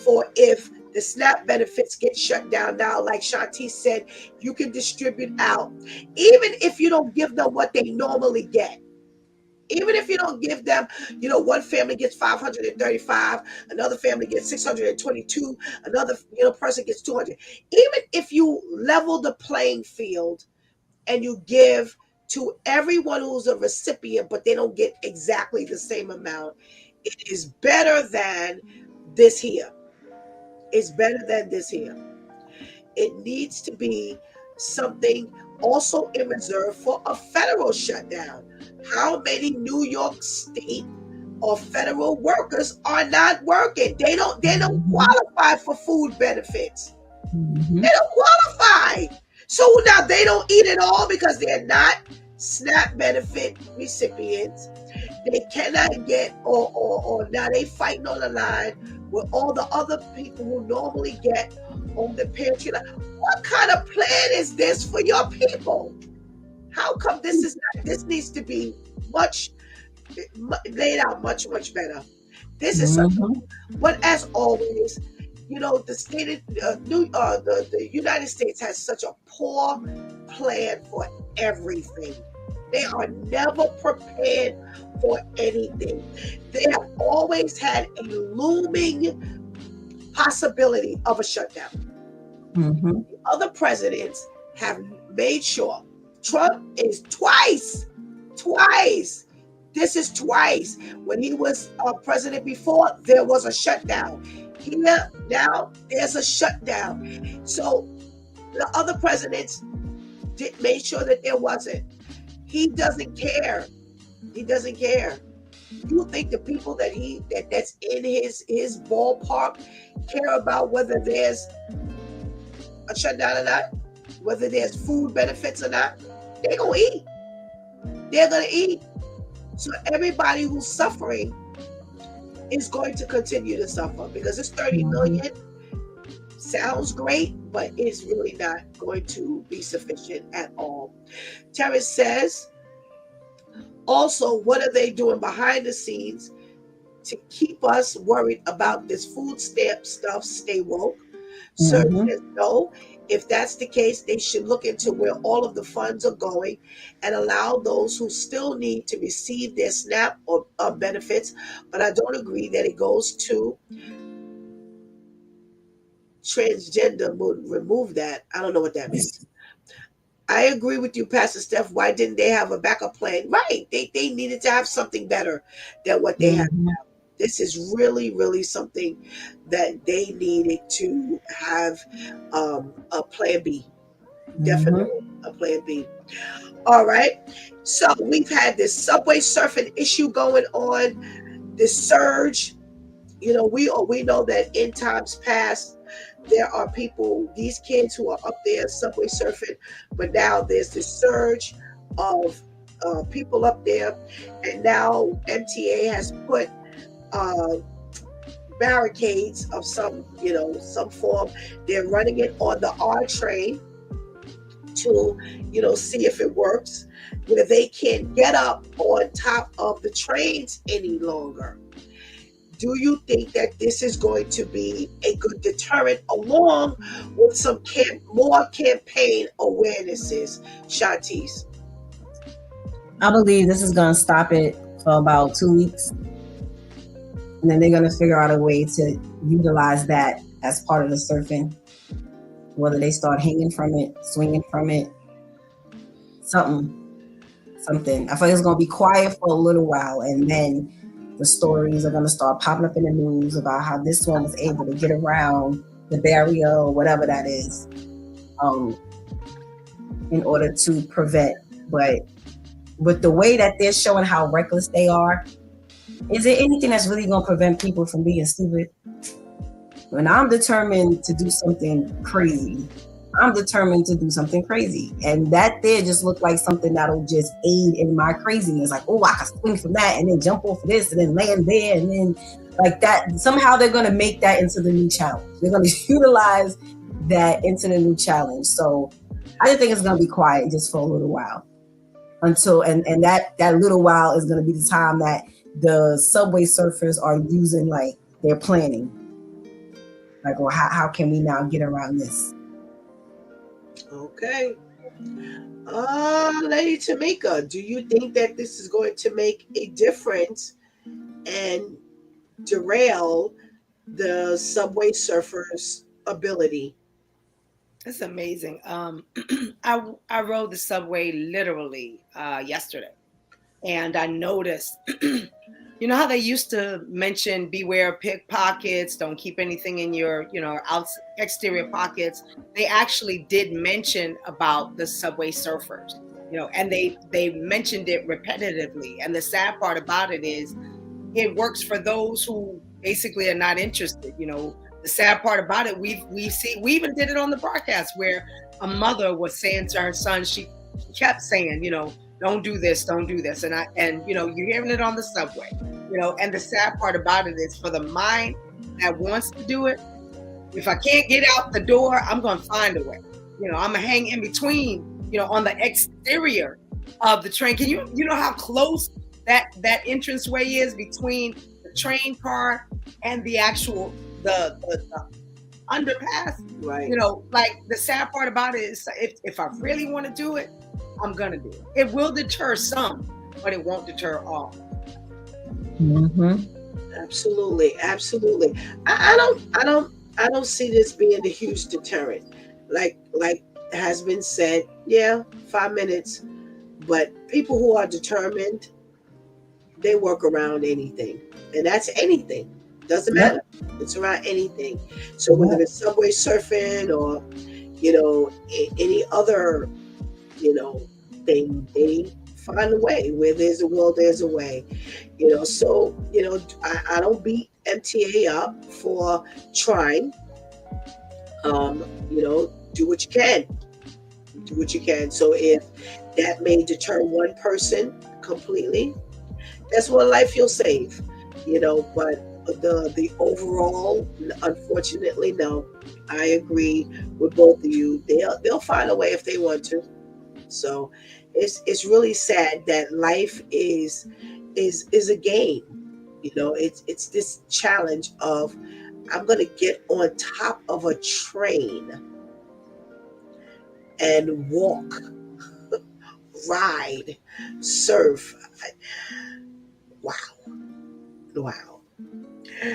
for if the SNAP benefits get shut down now. Like Shanti said, you can distribute out. Even if you don't give them what they normally get. Even if you don't give them, one family gets 535, another family gets 622, another person gets 200. Even if you level the playing field and you give to everyone who's a recipient, but they don't get exactly the same amount, it is better than this here. It's better than this here. It needs to be something also in reserve for a federal shutdown. How many New York State or federal workers are not working? They don't qualify for food benefits. They don't qualify. So now they don't eat at all because they're not SNAP benefit recipients. They cannot get, or now they fighting on the line with all the other people who normally get on the pantry line. What kind of plan is this for your people? How come this is not? This needs to be much laid out, much better. This is such. But as always, the state of the United States has such a poor plan for everything. They are never prepared for anything. They have always had a looming possibility of a shutdown. The other presidents have made sure. Trump is twice. This is twice. When he was president before, there was a shutdown. Here, now, there's a shutdown. So the other presidents made sure that there wasn't. He doesn't care. He doesn't care. You think the people that's in his ballpark care about whether there's a shutdown or not, whether there's food benefits or not? They're gonna eat. They're gonna eat. So everybody who's suffering is going to continue to suffer because it's 30 million. Sounds great, but it's really not going to be sufficient at all. Terrence says, also, what are they doing behind the scenes to keep us worried about this food stamp stuff? Stay woke. Sir says no. If that's the case, they should look into where all of the funds are going and allow those who still need to receive their SNAP or benefits. But I don't agree that it goes to transgender. Would remove that. I don't know what that means. I agree with you, Pastor Steph. Why didn't they have a backup plan? Right. They needed to have something better than what they have now. This is really, really something that they needed to have a plan B. Definitely a plan B. All right. So we've had this subway surfing issue going on, this surge. We know that in times past, there are people, these kids who are up there subway surfing, but now there's this surge of people up there, and now MTA has put barricades of some form. They're running it on the R train to, see if it works, where they can't get up on top of the trains any longer. Do you think that this is going to be a good deterrent along with some more campaign awarenesses, Shantice? I believe this is going to stop it for about 2 weeks. And then they're going to figure out a way to utilize that as part of the surfing. Whether they start hanging from it, swinging from it, something. I feel like it's going to be quiet for a little while, and then the stories are going to start popping up in the news about how this one was able to get around the barrier or whatever that is, in order to prevent. But with the way that they're showing how reckless they are, is there anything that's really going to prevent people from being stupid? When I'm determined to do something crazy, I'm determined to do something crazy. And that there just looked like something that'll just aid in my craziness. Like, oh, I can swing from that and then jump off of this and then land there. And then like that, somehow they're going to make that into the new challenge. They're going to utilize that into the new challenge. So I just think it's going to be quiet just for a little while. Until, and that little while is going to be the time that the subway surfers are using, like, their planning. Like, well, how can we now get around this? Okay. Lady Tamika, do you think that this is going to make a difference and derail the subway surfers' ability? It's amazing. I rode the subway literally yesterday. and I noticed, you know how they used to mention beware pickpockets, don't keep anything in your, exterior pockets. They actually did mention about the subway surfers, and they mentioned it repetitively. And the sad part about it is it works for those who basically are not interested. The sad part about it, we even did it on the broadcast where a mother was saying to her son, she kept saying, don't do this, don't do this. And you're hearing it on the subway, and the sad part about it is for the mind that wants to do it, if I can't get out the door, I'm going to find a way. I'm going to hang in between, on the exterior of the train. You know how close that entranceway is between the train car and the actual, the underpass? Right. Like the sad part about it is if I really want to do it, I'm going to do it. It will deter some, but it won't deter all. Mm-hmm. Absolutely. I don't see this being a huge deterrent. Like has been said, yeah, 5 minutes. But people who are determined, they work around anything. And that's anything. Doesn't matter. It's around anything. So whether it's subway surfing or, any other, thing, they find a way. Where there's a will, there's a way. So, I don't beat MTA up for trying. Do what you can. Do what you can. So if that may deter one person completely, that's one life you'll save. But the overall, unfortunately, no. I agree with both of you. They'll find a way if they want to. So it's really sad that life is a game. It's this challenge of I'm gonna get on top of a train and walk, ride, surf. Wow.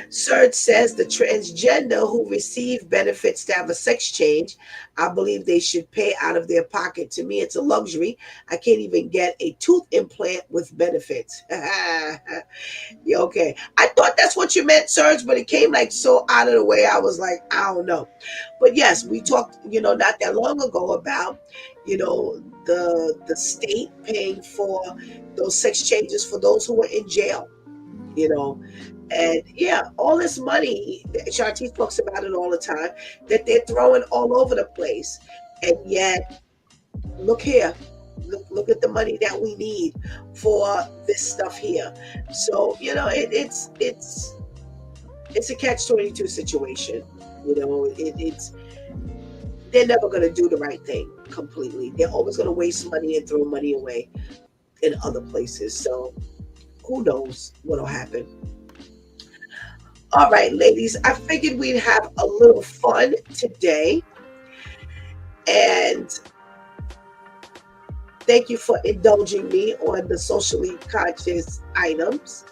Serge says the transgender who receive benefits to have a sex change, I believe they should pay out of their pocket. To me, it's a luxury. I can't even get a tooth implant with benefits. Yeah, okay. I thought that's what you meant, Serge, but it came like so out of the way. I was like, I don't know. But yes, we talked, not that long ago about, the state paying for those sex changes for those who were in jail. And yeah, all this money, Shanti talks about it all the time, that they're throwing all over the place. And yet, look here, look at the money that we need for this stuff here. So, it's a catch-22 situation. They're never going to do the right thing completely. They're always going to waste money and throw money away in other places. So who knows what'll happen. All right, ladies, I figured we'd have a little fun today. And thank you for indulging me on the socially conscious items.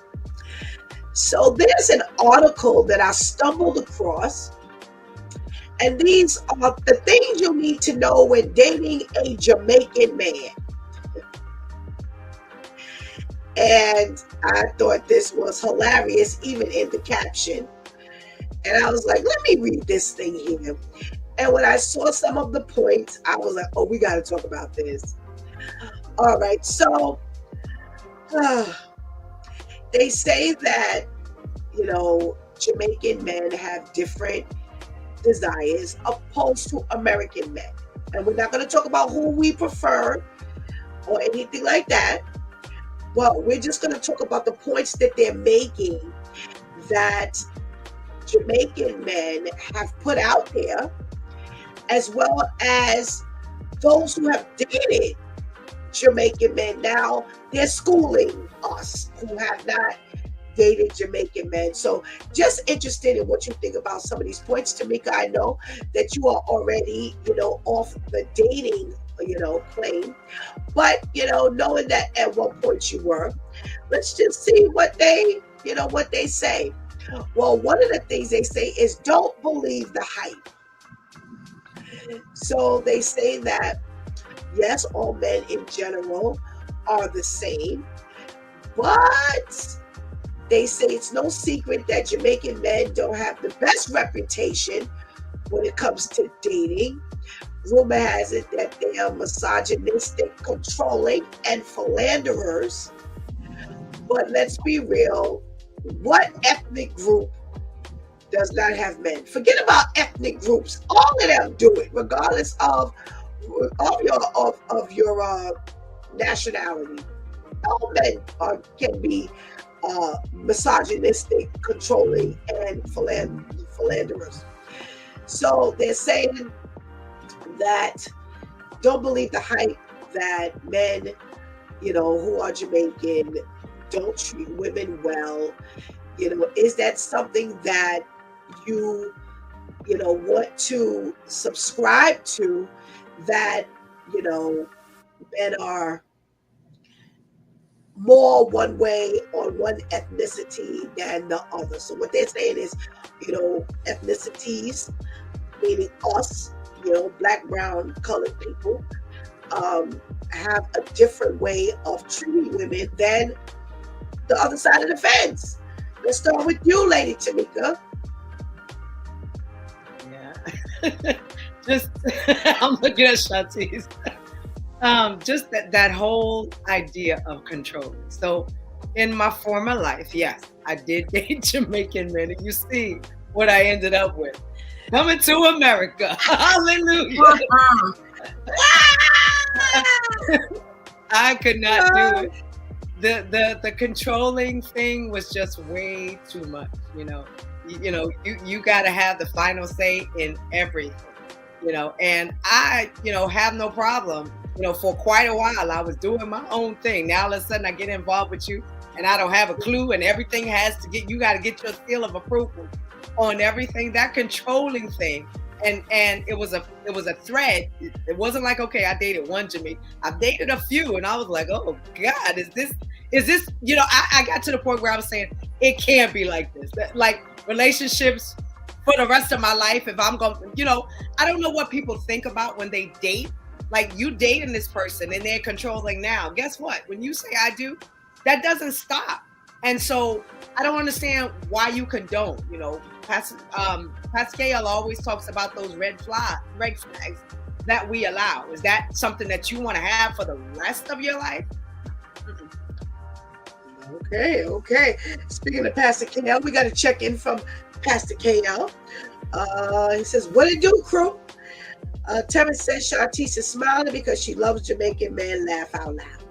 So there's an article that I stumbled across. And these are the things you need to know when dating a Jamaican man. And I thought this was hilarious, even in the caption. And I was like, let me read this thing here. And when I saw some of the points, I was like, oh, we got to talk about this. All right. So they say that, Jamaican men have different desires opposed to American men. And we're not going to talk about who we prefer or anything like that. Well, we're just going to talk about the points that they're making that Jamaican men have put out there, as well as those who have dated Jamaican men. Now, they're schooling us who have not dated Jamaican men. So just interested in what you think about some of these points. Tamika, I know that you are already, off the dating plane, but knowing that at one point you were, let's just see what they say. Well, one of the things they say is don't believe the hype. So they say that yes, all men in general are the same. But they say it's no secret that Jamaican men don't have the best reputation when it comes to dating. Rumor has it that they are misogynistic, controlling, and philanderers. But let's be real, what ethnic group does not have men? Forget about ethnic groups. All of them do it, regardless of your nationality. All men can be misogynistic, controlling, and philanderers. So they're saying that don't believe the hype that men, who are Jamaican don't treat women well. Is that something that you want to subscribe to, that men are more one way on one ethnicity than the other? So what they're saying is, ethnicities, meaning us, black, brown, colored people, have a different way of treating women than the other side of the fence. Let's start with you, Lady Tamika. Yeah. Just, I'm looking at Shanti's. Just that whole idea of control. So in my former life, yes, I did date Jamaican men, and you see what I ended up with. Coming to America. Hallelujah. I could not do it. The controlling thing was just way too much. You got to have the final say in everything. And I have no problem. For quite a while I was doing my own thing. Now all of a sudden I get involved with you and I don't have a clue, and everything you got to get your seal of approval on everything. That controlling thing. And it was a thread. It wasn't like, okay, I dated one Jamaican. I've dated a few, and I was like, oh God, is this? I got to the point where I was saying it can't be like this. Like relationships for the rest of my life. If I'm going, I don't know what people think about when they date. Like, you dating this person and they're controlling now. Guess what? When you say I do, that doesn't stop. And so I don't understand why you condone. Pascal always talks about those red flags that we allow. Is that something that you want to have for the rest of your life? Okay. Speaking of Pastor KL, we got to check in from Pastor KL. He says, what it do, crew? Terrence says Shantice is smiling because she loves Jamaican men. Laugh out loud.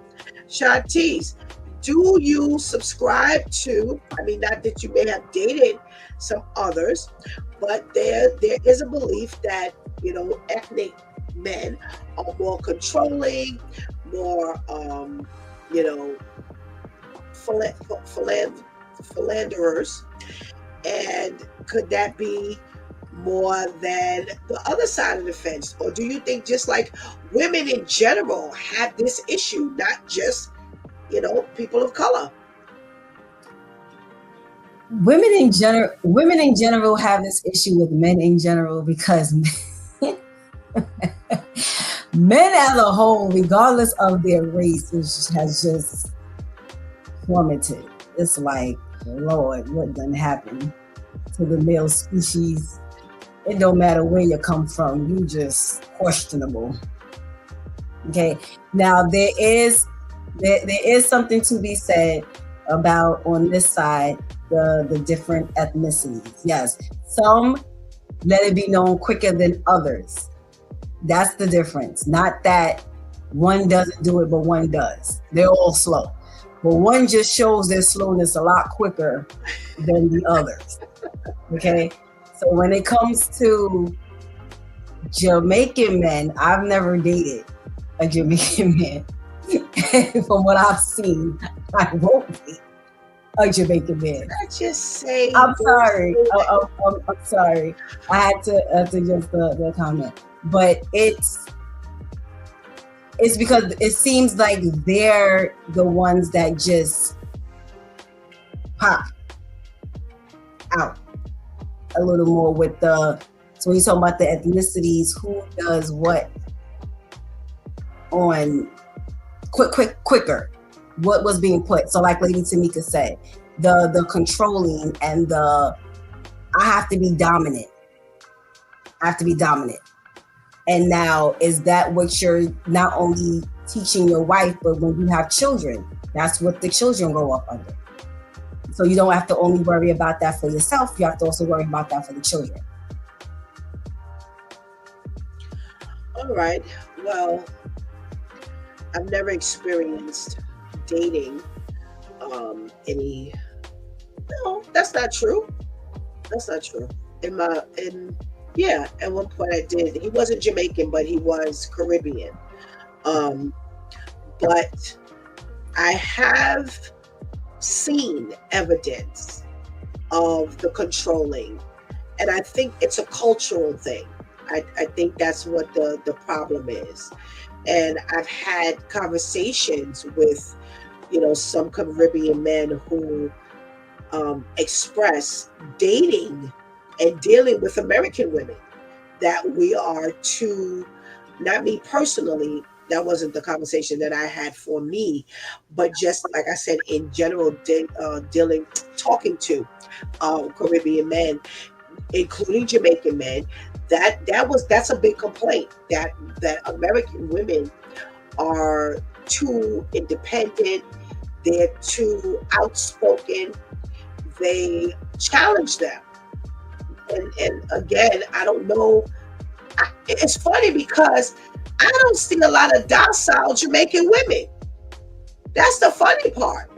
Shantice, do you subscribe to, not that you may have dated some others, but there is a belief that, ethnic men are more controlling, more, philanderers. And could that be more than the other side of the fence? Or do you think just like women in general have this issue, not just, people of color? Women in general have this issue with men in general because men as a whole, regardless of their race, has just plummeted. It's like, Lord, what done happened to the male species? It don't matter where you come from, you just questionable. Okay, now there is something to be said about, on this side, the different ethnicities. Yes, some let it be known quicker than others. That's the difference. Not that one doesn't do it, but one does. They're all slow. But one just shows their slowness a lot quicker than the others. Okay? So when it comes to Jamaican men, I've never dated a Jamaican man. From what I've seen, I won't date a Jamaican man. I just say, I'm sorry. I'm sorry. I had to just the comment. But it's because it seems like they're the ones that just pop out a little more with so when you're talking about the ethnicities, who does what on quicker. what was being put. So like Lady Tamika said, the controlling and the I have to be dominant. I have to be dominant. And now, is that what you're not only teaching your wife, but when you have children, that's what the children grow up under. So you don't have to only worry about that for yourself, you have to also worry about that for the children. All right. Well, I've never experienced dating any. No, that's not true. That's not true. Yeah, at one point I did. He wasn't Jamaican, but he was Caribbean. But I have seen evidence of the controlling, and I think it's a cultural thing. I think that's what the problem is. And I've had conversations with, some Caribbean men who express dating and dealing with American women, that we are too, not me personally, that wasn't the conversation that I had for me, but just like I said, in general, talking to Caribbean men, including Jamaican men, that's a big complaint, that American women are too independent, they're too outspoken, they challenge them. And again, I don't know. It's funny because I don't see a lot of docile Jamaican women. That's the funny part.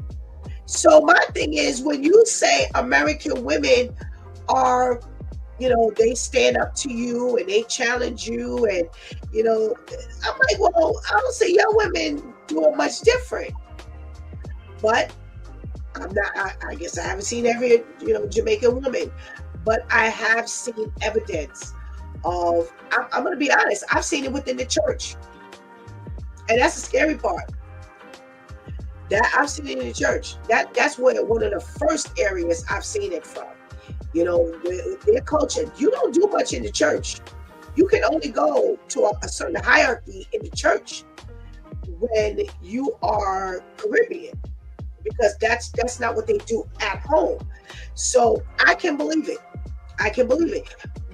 So my thing is, when you say American women are, they stand up to you and they challenge you, and I'm like, well, I don't see your women doing much different. But I'm not. I guess I haven't seen every Jamaican woman. But I have seen evidence of, I'm going to be honest, I've seen it within the church. And that's the scary part. That I've seen it in the church. That's one of the first areas I've seen it from. Their culture, you don't do much in the church. You can only go to a certain hierarchy in the church when you are Caribbean, because that's not what they do at home. So I can believe it.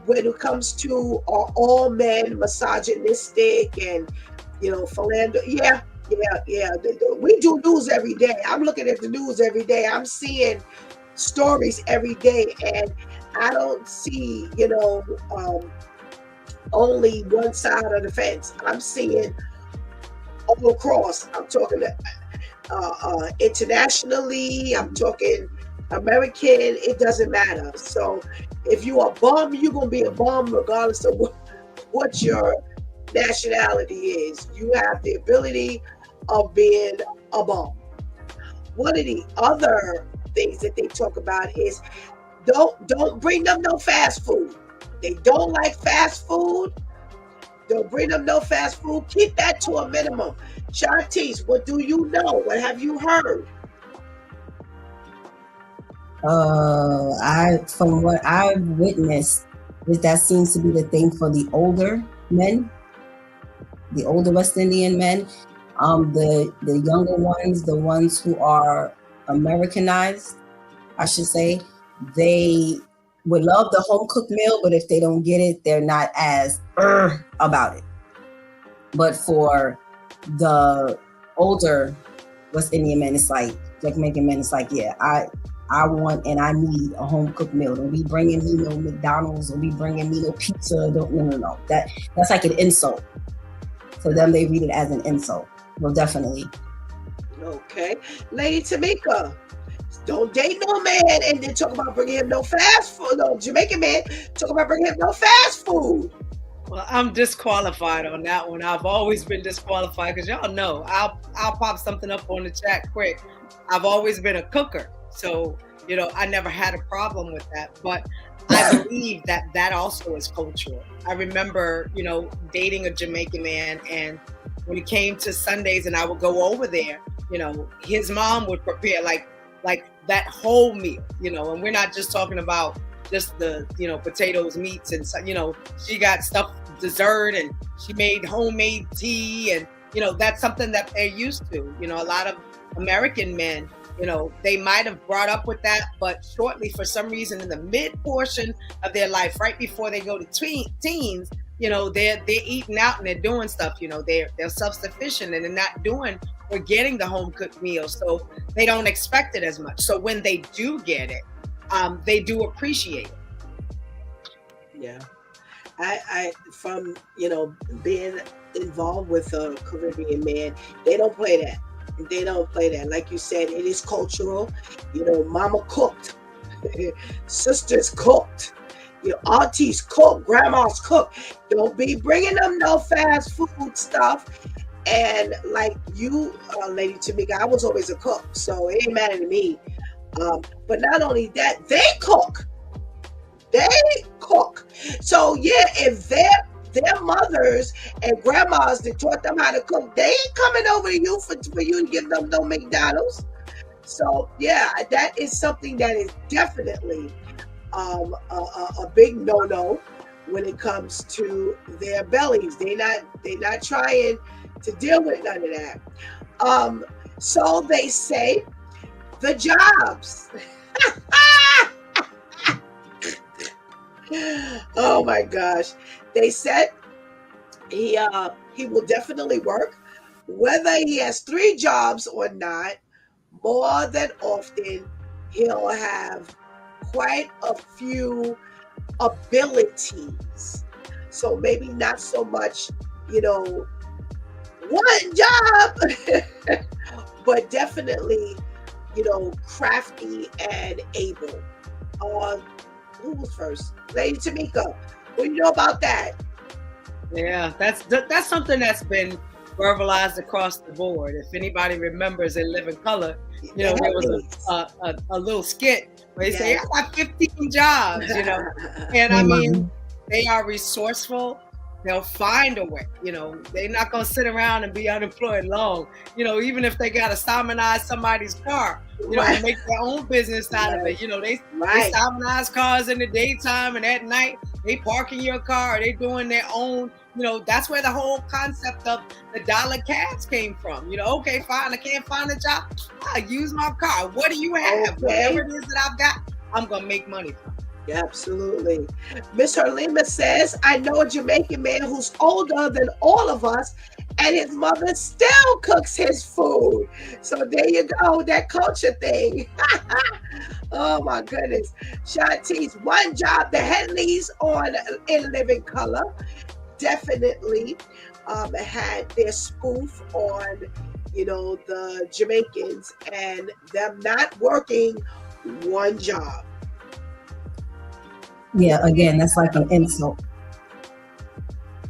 When it comes to all men misogynistic and philander, yeah. We do news every day. I'm looking at the news every day. I'm seeing stories every day, and I don't see only one side of the fence. I'm seeing all across. I'm talking internationally. I'm talking American. It doesn't matter. So if you are a bum, you're gonna be a bum regardless of what your nationality is. You have the ability of being a bum. One of the other things that they talk about is don't bring them no fast food. They don't like fast food. Don't bring them no fast food. Keep that to a minimum. Shantice, what do you know? What have you heard? From what I've witnessed, that seems to be the thing for the older men, the older West Indian men. The younger ones, the ones who are Americanized, I should say, they would love the home cooked meal, but if they don't get it, they're not as about it. But for the older West Indian men, it's like Jamaican men, it's like, yeah, I want and I need a home cooked meal. Don't be bringing me no McDonald's, don't be bringing me no pizza. No. That's like an insult. For them, they read it as an insult. Well, definitely. Okay. Lady Tamika, don't date no man and then talk about bringing him no fast food. No, Jamaican man, talk about bringing him no fast food. Well, I'm disqualified on that one. I've always been disqualified because y'all know I'll pop something up on the chat quick. I've always been a cooker. So, I never had a problem with that. But I believe that also is cultural. I remember, dating a Jamaican man, and when it came to Sundays and I would go over there, his mom would prepare like that whole meal, and we're not just talking about just the, potatoes, meats, and, she got stuff, dessert, and she made homemade tea, and, that's something that they're used to. A lot of American men, they might have brought up with that, but shortly, for some reason, in the mid portion of their life, right before they go to teens, they're eating out and they're doing stuff. They're self-sufficient and they're not doing or getting the home cooked meals, so they don't expect it as much. So when they do get it, they do appreciate it. Yeah. I from being involved with a Caribbean man, they don't play that. They don't play that. Like you said, it is cultural. Mama cooked, sisters cooked, your aunties cook, grandmas cook. Don't be bringing them no fast food stuff. And like you, Lady Tamika, I was always a cook, so it ain't matter to me. But not only that, they cook. They cook. So yeah, if their mothers and grandmas that taught them how to cook, they ain't coming over to you for you to give them no McDonald's. So yeah, that is something that is definitely a big no-no when it comes to their bellies. They not trying to deal with none of that. So they say the jobs. Oh my gosh. They said he will definitely work, whether he has 3 jobs or not. More than often, he'll have quite a few abilities. So maybe not so much, one job, but definitely, crafty and able. Who was first? Lady Tamika, what do you know about that? Yeah, that's something that's been verbalized across the board. If anybody remembers in Living Color, there was a little skit where they say, I got 15 jobs, and I mean, they are resourceful. They'll find a way, they're not going to sit around and be unemployed long, even if they got to simonize somebody's car, and make their own business out of it. They simonize cars in the daytime, and at night they park in your car, they doing their own, that's where the whole concept of the dollar cabs came from. Okay, fine, I can't find a job, I'll use my car. What do you have? Okay. Whatever it is that I've got, I'm going to make money from. Absolutely. Miss Herlima says, I know a Jamaican man who's older than all of us, and his mother still cooks his food. So there you go, that culture thing. Oh my goodness. Shanti's one job, the Henleys in Living Color definitely had their spoof on, the Jamaicans and them not working one job. Yeah, again, that's like an insult.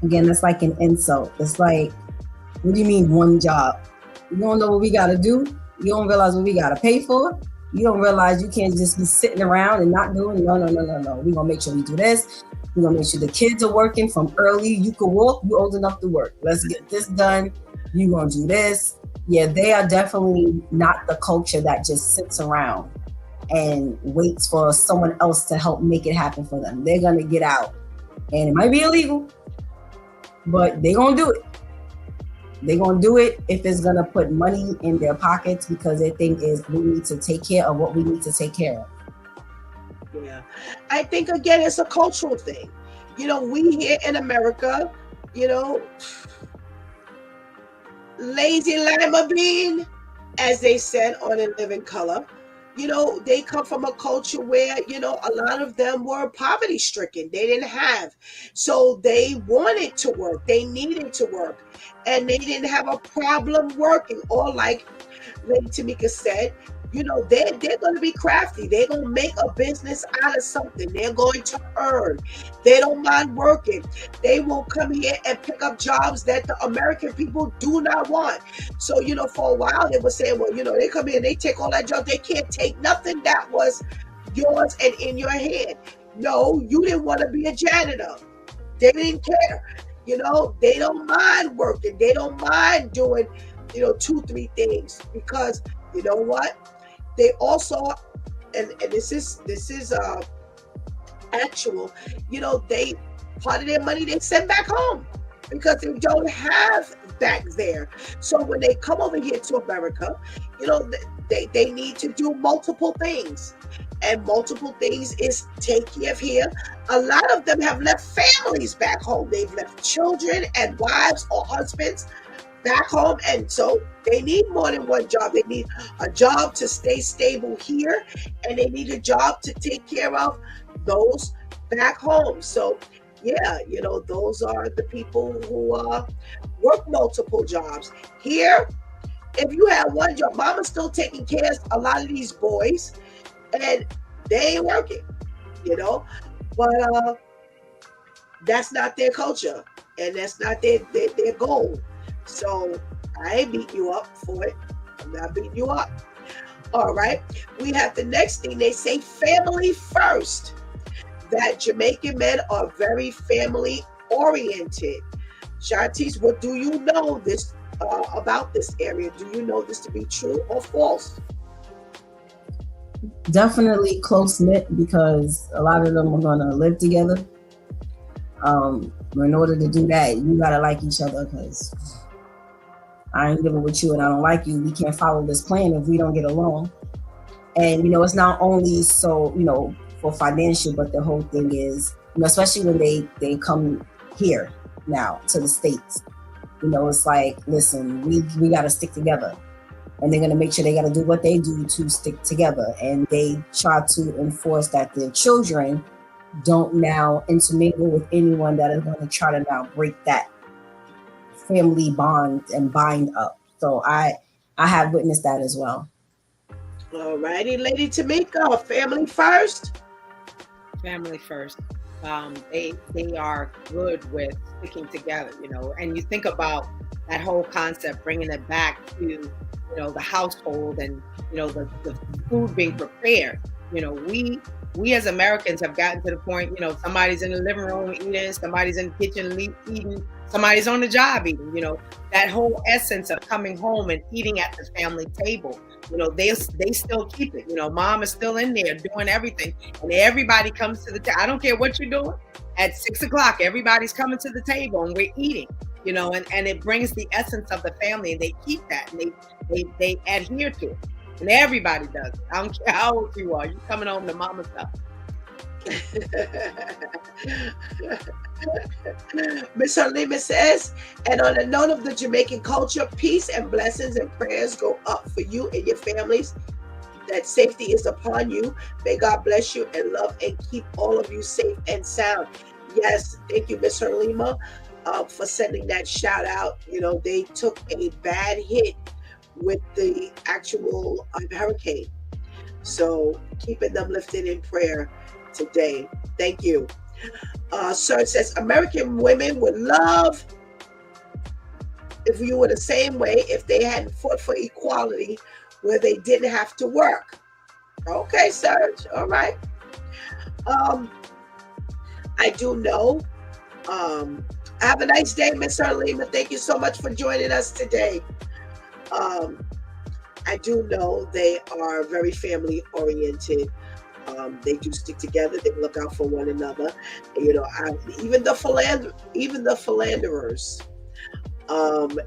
It's like, what do you mean one job? You don't know what we got to do? You don't realize what we got to pay for? You don't realize you can't just be sitting around and not doing? No. We're going to make sure we do this. We're going to make sure the kids are working from early. You can walk. You're old enough to work. Let's get this done. You're going to do this. Yeah, they are definitely not the culture that just sits around and waits for someone else to help make it happen for them. They're going to get out. And it might be illegal, but they're going to do it. They're going to do it if it's going to put money in their pockets, because they think we need to take care of what we need to take care of. Yeah. I think, again, it's a cultural thing. We here in America, lazy lima bean, as they said on In Living Color, they come from a culture where, a lot of them were poverty stricken. They didn't have. So they wanted to work. They needed to work. And they didn't have a problem working. Or like Lady Tamika said, they're going to be crafty. They're going to make a business out of something. They're going to earn. They don't mind working. They will come here and pick up jobs that the American people do not want. So, for a while they were saying, well, they come here and they take all that job. They can't take nothing that was yours and in your hand. No, you didn't want to be a janitor. They didn't care. They don't mind working. They don't mind doing, 2-3 things, because you know what? They also, and this is actual, they, part of their money they send back home. because they don't have back there. So when they come over here to America, they need to do multiple things. And multiple things is take care of here. A lot of them have left families back home. They've left children and wives or husbands back home. And so they need more than one job. They need a job to stay stable here, and they need a job to take care of those back home. So yeah, those are the people who work multiple jobs. Here, if you have one job, mama's still taking care of a lot of these boys, and they ain't working, but that's not their culture, and that's not their goal. So I ain't beating you up for it. I'm not beating you up. All right. We have the next thing. They say family first. That Jamaican men are very family oriented. Shantice, what do you know this about this area? Do you know this to be true or false? Definitely close knit, because a lot of them are gonna live together. In order to do that, you gotta like each other, because I ain't living with you and I don't like you. We can't follow this plan if we don't get along. And it's not only so for financial, but the whole thing is, especially when they come here now to the States, it's like, listen, we got to stick together, and they're going to make sure they got to do what they do to stick together. And they try to enforce that their children don't now intermingle with anyone that is going to try to now break that family bond and bind up. So I have witnessed that as well. All righty, Lady Tamika, family first. Family first. They are good with sticking together, and you think about that whole concept, bringing it back to, the household and, the food being prepared. We as Americans have gotten to the point, somebody's in the living room eating, somebody's in the kitchen eating, somebody's on the job eating, that whole essence of coming home and eating at the family table. They still keep it. Mom is still in there doing everything, and everybody comes to the table. I don't care what you're doing. At 6:00, everybody's coming to the table and we're eating. And it brings the essence of the family, and they keep that, and they adhere to it, and everybody does it. I don't care how old you are. You're coming home to mama's house. Miss Halima says, and on the note of the Jamaican culture, peace and blessings and prayers go up for you and your families. That safety is upon you. May God bless you and love and keep all of you safe and sound. Yes, thank you, Miss Halima, for sending that shout out. They took a bad hit with the actual hurricane, so keeping them lifted in prayer today. Thank you. Sir says, American women would love if you were the same way if they hadn't fought for equality where they didn't have to work. Okay, Serge. All right. I do know. Have a nice day, Miss Arlema. Thank you so much for joining us today. I do know they are very family oriented. They do stick together. They look out for one another. Even the philanderers.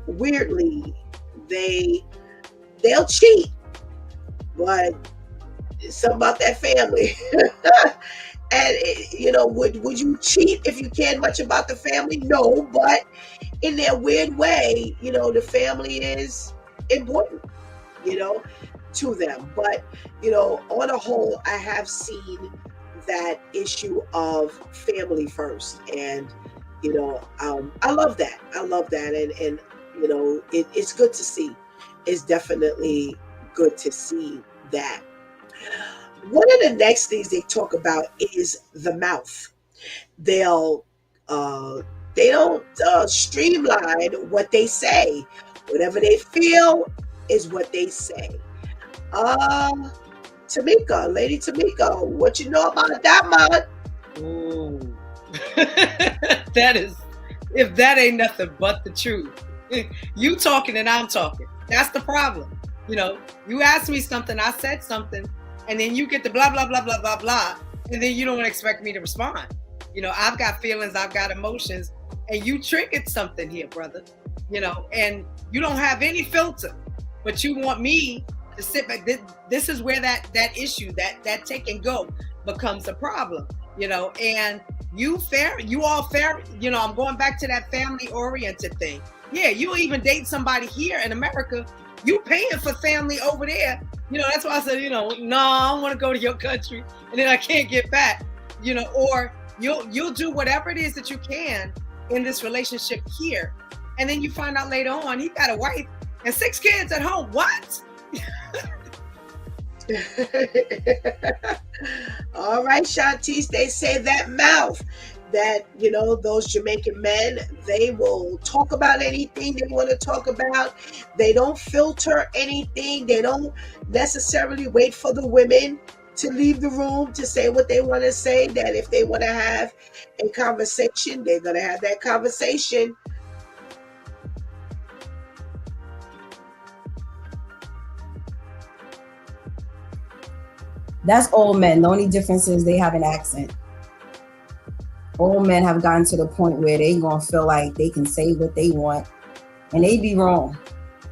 Weirdly, they'll cheat, but it's something about that family. And would you cheat if you cared much about the family? No, but in their weird way, the family is important, to them. But on a whole, I have seen that issue of family first, and I love that. And it's good to see. It's definitely good to see that. One of the next things they talk about is the mouth. They don't streamline what they say. Whatever they feel is what they say. Tamika, Lady Tamika, what you know about that, man? Ooh. That is, if that ain't nothing but the truth. You talking and I'm talking. That's the problem. You asked me something, I said something, and then you get the blah, blah, blah, blah, blah, blah, and then you don't expect me to respond. I've got feelings, I've got emotions, and you triggered something here, brother. And you don't have any filter, but you want me to sit back. This is where that issue, that take and go becomes a problem, and you all fair, I'm going back to that family oriented thing. Yeah, you even date somebody here in America, you paying for family over there. That's why I said, no, I don't want to go to your country and then I can't get back, or you'll do whatever it is that you can in this relationship here. And then you find out later on he got a wife and 6 kids at home. What? All right, Shantice, they say that mouth, that, those Jamaican men, they will talk about anything they want to talk about. They don't filter anything. They don't necessarily wait for the women to leave the room to say what they want to say. That if they want to have a conversation, they're going to have that conversation. That's old men. The only difference is they have an accent. Old men have gotten to the point where they gonna feel like they can say what they want, and they be wrong,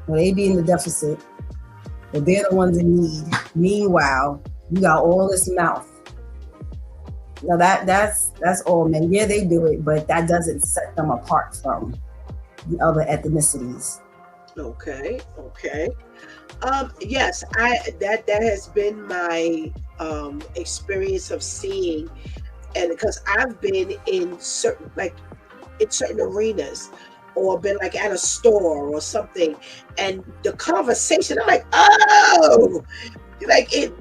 or they be in the deficit, but they're the ones in need. Meanwhile, you got all this mouth. Now that's old men. Yeah, they do it, but that doesn't set them apart from the other ethnicities. Okay. Yes, that has been my experience of seeing, and because I've been in certain arenas, or been like at a store or something, and the conversation, I'm like, oh, I'm like, and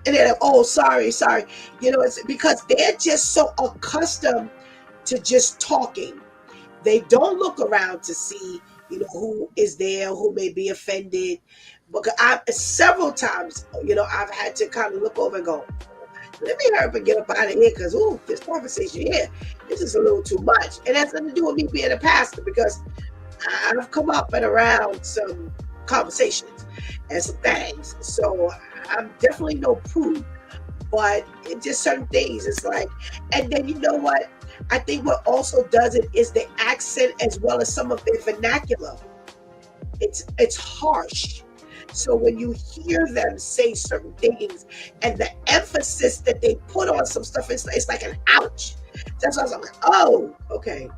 they're like, oh, sorry, it's because they're just so accustomed to just talking. They don't look around to see, who is there, who may be offended. Because several times, I've had to kind of look over and go, let me hurry up and get up out of here, because this conversation here, this is a little too much. And that's nothing to do with me being a pastor, because I've come up and around some conversations and some things. So I'm definitely no prude, but it just certain things, it's like, and then you know what? I think what also does it is the accent, as well as some of their vernacular. It's harsh. So when you hear them say certain things, and the emphasis that they put on some stuff, it's like an ouch. That's why I'm like, oh, okay.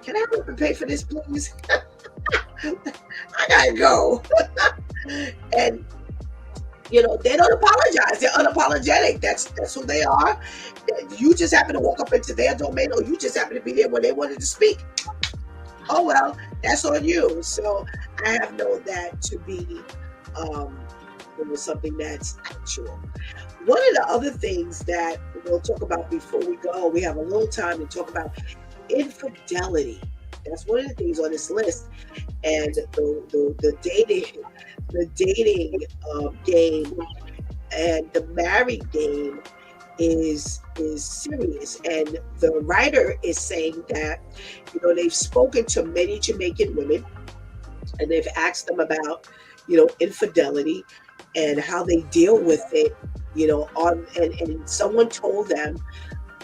Can I help and pay for this, please? I gotta go. And they don't apologize. They're unapologetic. That's who they are. You just happen to walk up into their domain, or you just happen to be there when they wanted to speak. Oh well, that's on you. So I have known that to be something that's actual. One of the other things that we'll talk about before we go, we have a little time to talk about infidelity. That's one of the things on this list, and the dating game and the married game is serious. And the writer is saying that they've spoken to many Jamaican women, and they've asked them about infidelity and how they deal with it, and someone told them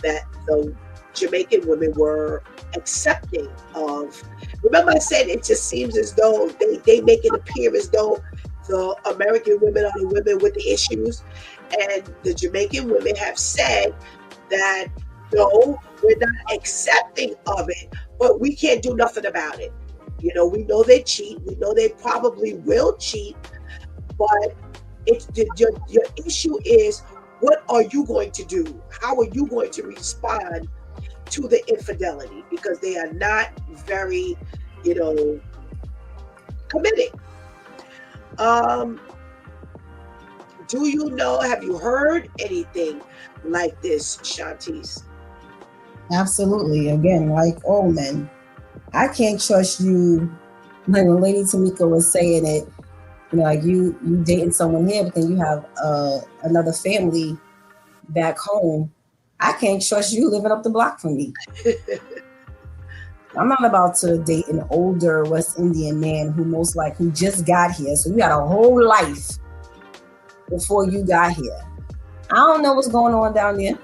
that the Jamaican women were accepting of. Remember I said it just seems as though they make it appear as though the American women are the women with the issues, and the Jamaican women have said that no, we're not accepting of it, but we can't do nothing about it. We know they cheat. We know they probably will cheat, but your issue is, what are you going to do? How are you going to respond to the infidelity? Because they are not very, committed. Do you know, have you heard anything like this, Shantice? Absolutely. Again, like old men, I can't trust you. Like when Lady Tamika was saying it, like you dating someone here, but then you have another family back home. I can't trust you living up the block from me. I'm not about to date an older West Indian man who just got here. So you got a whole life before you got here. I don't know what's going on down there.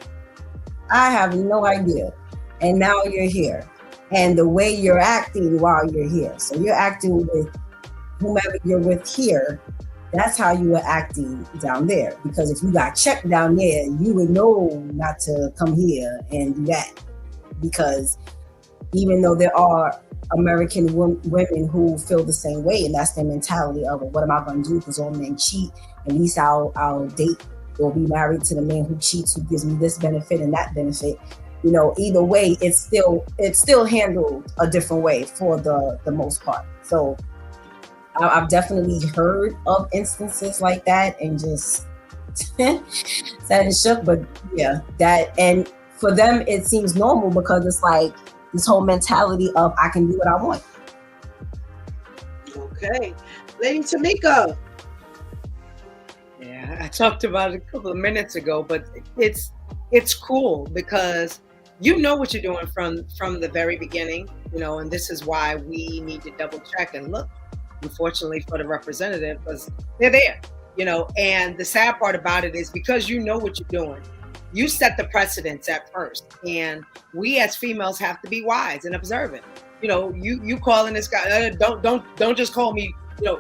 I have no idea. and now you're here. And the way you're acting while you're here. So you're acting with whomever you're with here. That's how you were acting down there. Because if you got checked down there, you would know not to come here and do that. Because even though there are American women who feel the same way, and that's their mentality of, what am I going to do? Because all men cheat. At least I'll date or be married to the man who cheats, who gives me this benefit and that benefit. You know, either way, it's still handled a different way for the most part. So I've definitely heard of instances like that and just sat and shook. But yeah, that, and for them it seems normal because it's like this whole mentality of I can do what I want. Okay, Lady Tamika. Yeah, I talked about it a couple of minutes ago, but it's cool because you know what you're doing from the very beginning, you know, and this is why we need to double check and look. Unfortunately for the representative, because they're there, you know, and the sad part about it is because you know what you're doing, you set the precedence at first, and we as females have to be wise and observant. You know, you calling this guy, don't just call me, you know,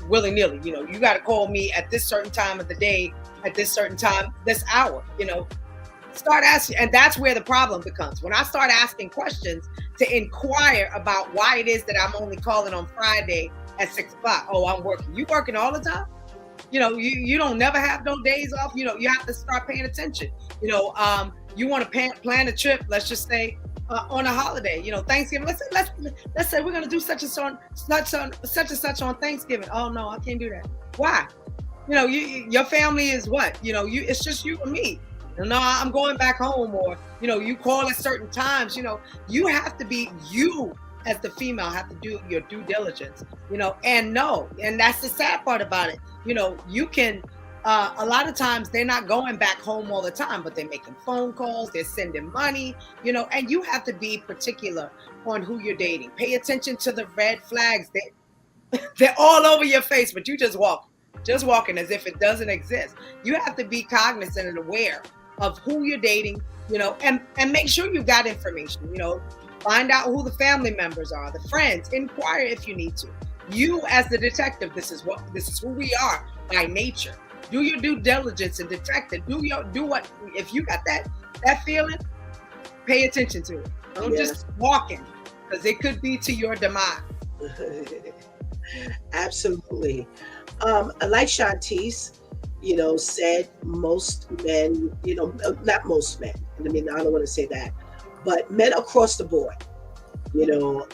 willy-nilly. You know, you got to call me at this certain time of the day, at this certain time, this hour, you know. Start asking, and that's where the problem becomes. When I start asking questions to inquire about why it is that I'm only calling on Friday at 6 o'clock. Oh, I'm working. You working all the time? You know, you don't never have no days off. You know, you have to start paying attention. You know, you want to plan a trip. Let's just say on a holiday. You know, Thanksgiving. Let's say we're gonna do such and such on Thanksgiving. Oh no, I can't do that. Why? You know, your family is what? You know, it's just you and me. No, I'm going back home, or, you know, you call at certain times. You know, you have to be, you as the female have to do your due diligence, you know, and that's the sad part about it. You know, you can, a lot of times they're not going back home all the time, but they're making phone calls, they're sending money, you know, and you have to be particular on who you're dating. Pay attention to the red flags. They're all over your face, but you just walking as if it doesn't exist. You have to be cognizant and aware of who you're dating, you know, and make sure you got information, you know, find out who the family members are, the friends, inquire if you need to. You as the detective, this is who we are by nature. Do your due diligence and detect it. Do what, if you got that feeling, pay attention to it. Don't just walk in, because it could be to your demise. Absolutely. Like Shantice, you know, said, most men, you know, not most men, I mean, I don't want to say that, but men across the board, you know,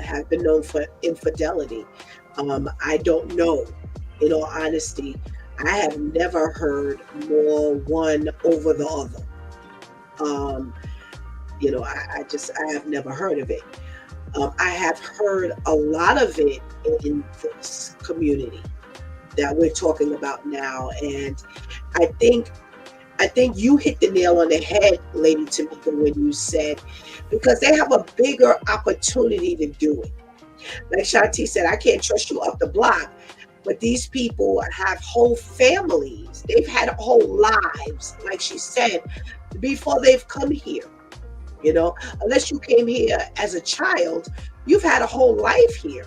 have been known for infidelity. I don't know, in all honesty, I have never heard more one over the other. You know, I have never heard of it. I have heard a lot of it in this community that we're talking about now, and I think you hit the nail on the head, Lady Tamika, when you said, because they have a bigger opportunity to do it. Like Shanti said, I can't trust you off the block, but these people have whole families. They've had whole lives, like she said, before they've come here. You know, unless you came here as a child, you've had a whole life here.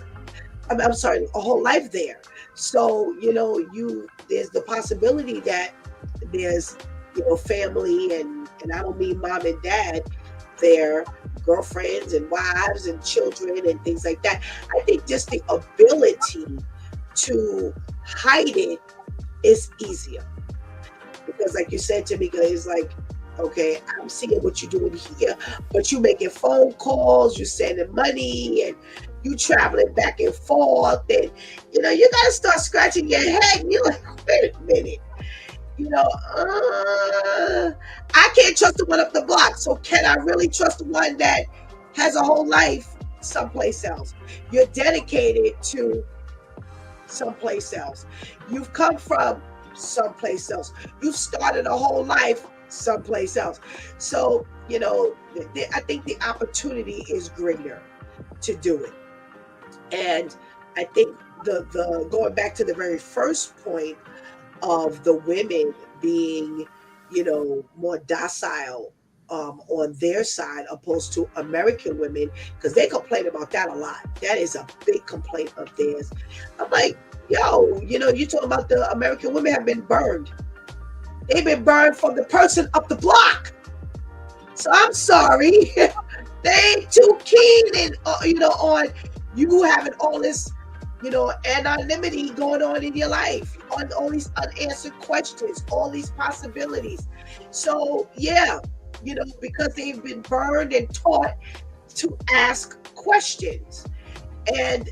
I'm sorry, a whole life there. So, you know, there's the possibility that there's, you know, family, and I don't mean mom and dad, their girlfriends and wives and children and things like that. I think just the ability to hide it is easier. Because like you said, Tamika, it's like, okay, I'm seeing what you're doing here, but you making phone calls, you sending money, and you traveling back and forth, and you know, you gotta start scratching your head, and you're like, wait a minute, you know, I can't trust the one up the block, so can I really trust the one that has a whole life someplace else? You're dedicated to someplace else. You've come from someplace else. You've started a whole life someplace else. So, you know, I think the opportunity is greater to do it. And I think the going back to the very first point of the women being, you know, more docile on their side, opposed to American women, because they complain about that a lot. That is a big complaint of theirs. I'm like, yo, you talking about the American women have been burned. They've been burned from the person up the block. So I'm sorry. They ain't too keen on you having all this, anonymity going on in your life, on all these unanswered questions, all these possibilities. So yeah, because they've been burned and taught to ask questions, and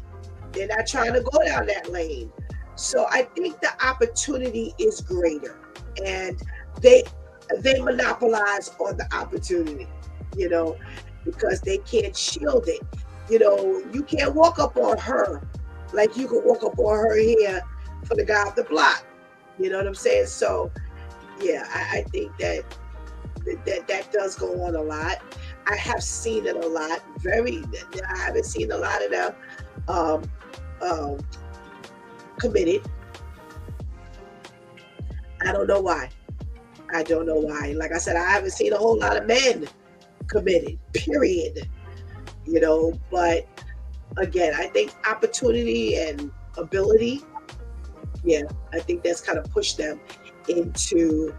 they're not trying to go down that lane. So I think the opportunity is greater, and they monopolize on the opportunity, because they can't shield it. You can't walk up on her like you can walk up on her here for the guy off the block. You know what I'm saying? So yeah, I think that does go on a lot. I have seen it a lot. I haven't seen a lot of them committed. I don't know why. Like I said, I haven't seen a whole lot of men committed, period. But again, I think opportunity and ability, yeah, I think that's kind of pushed them into,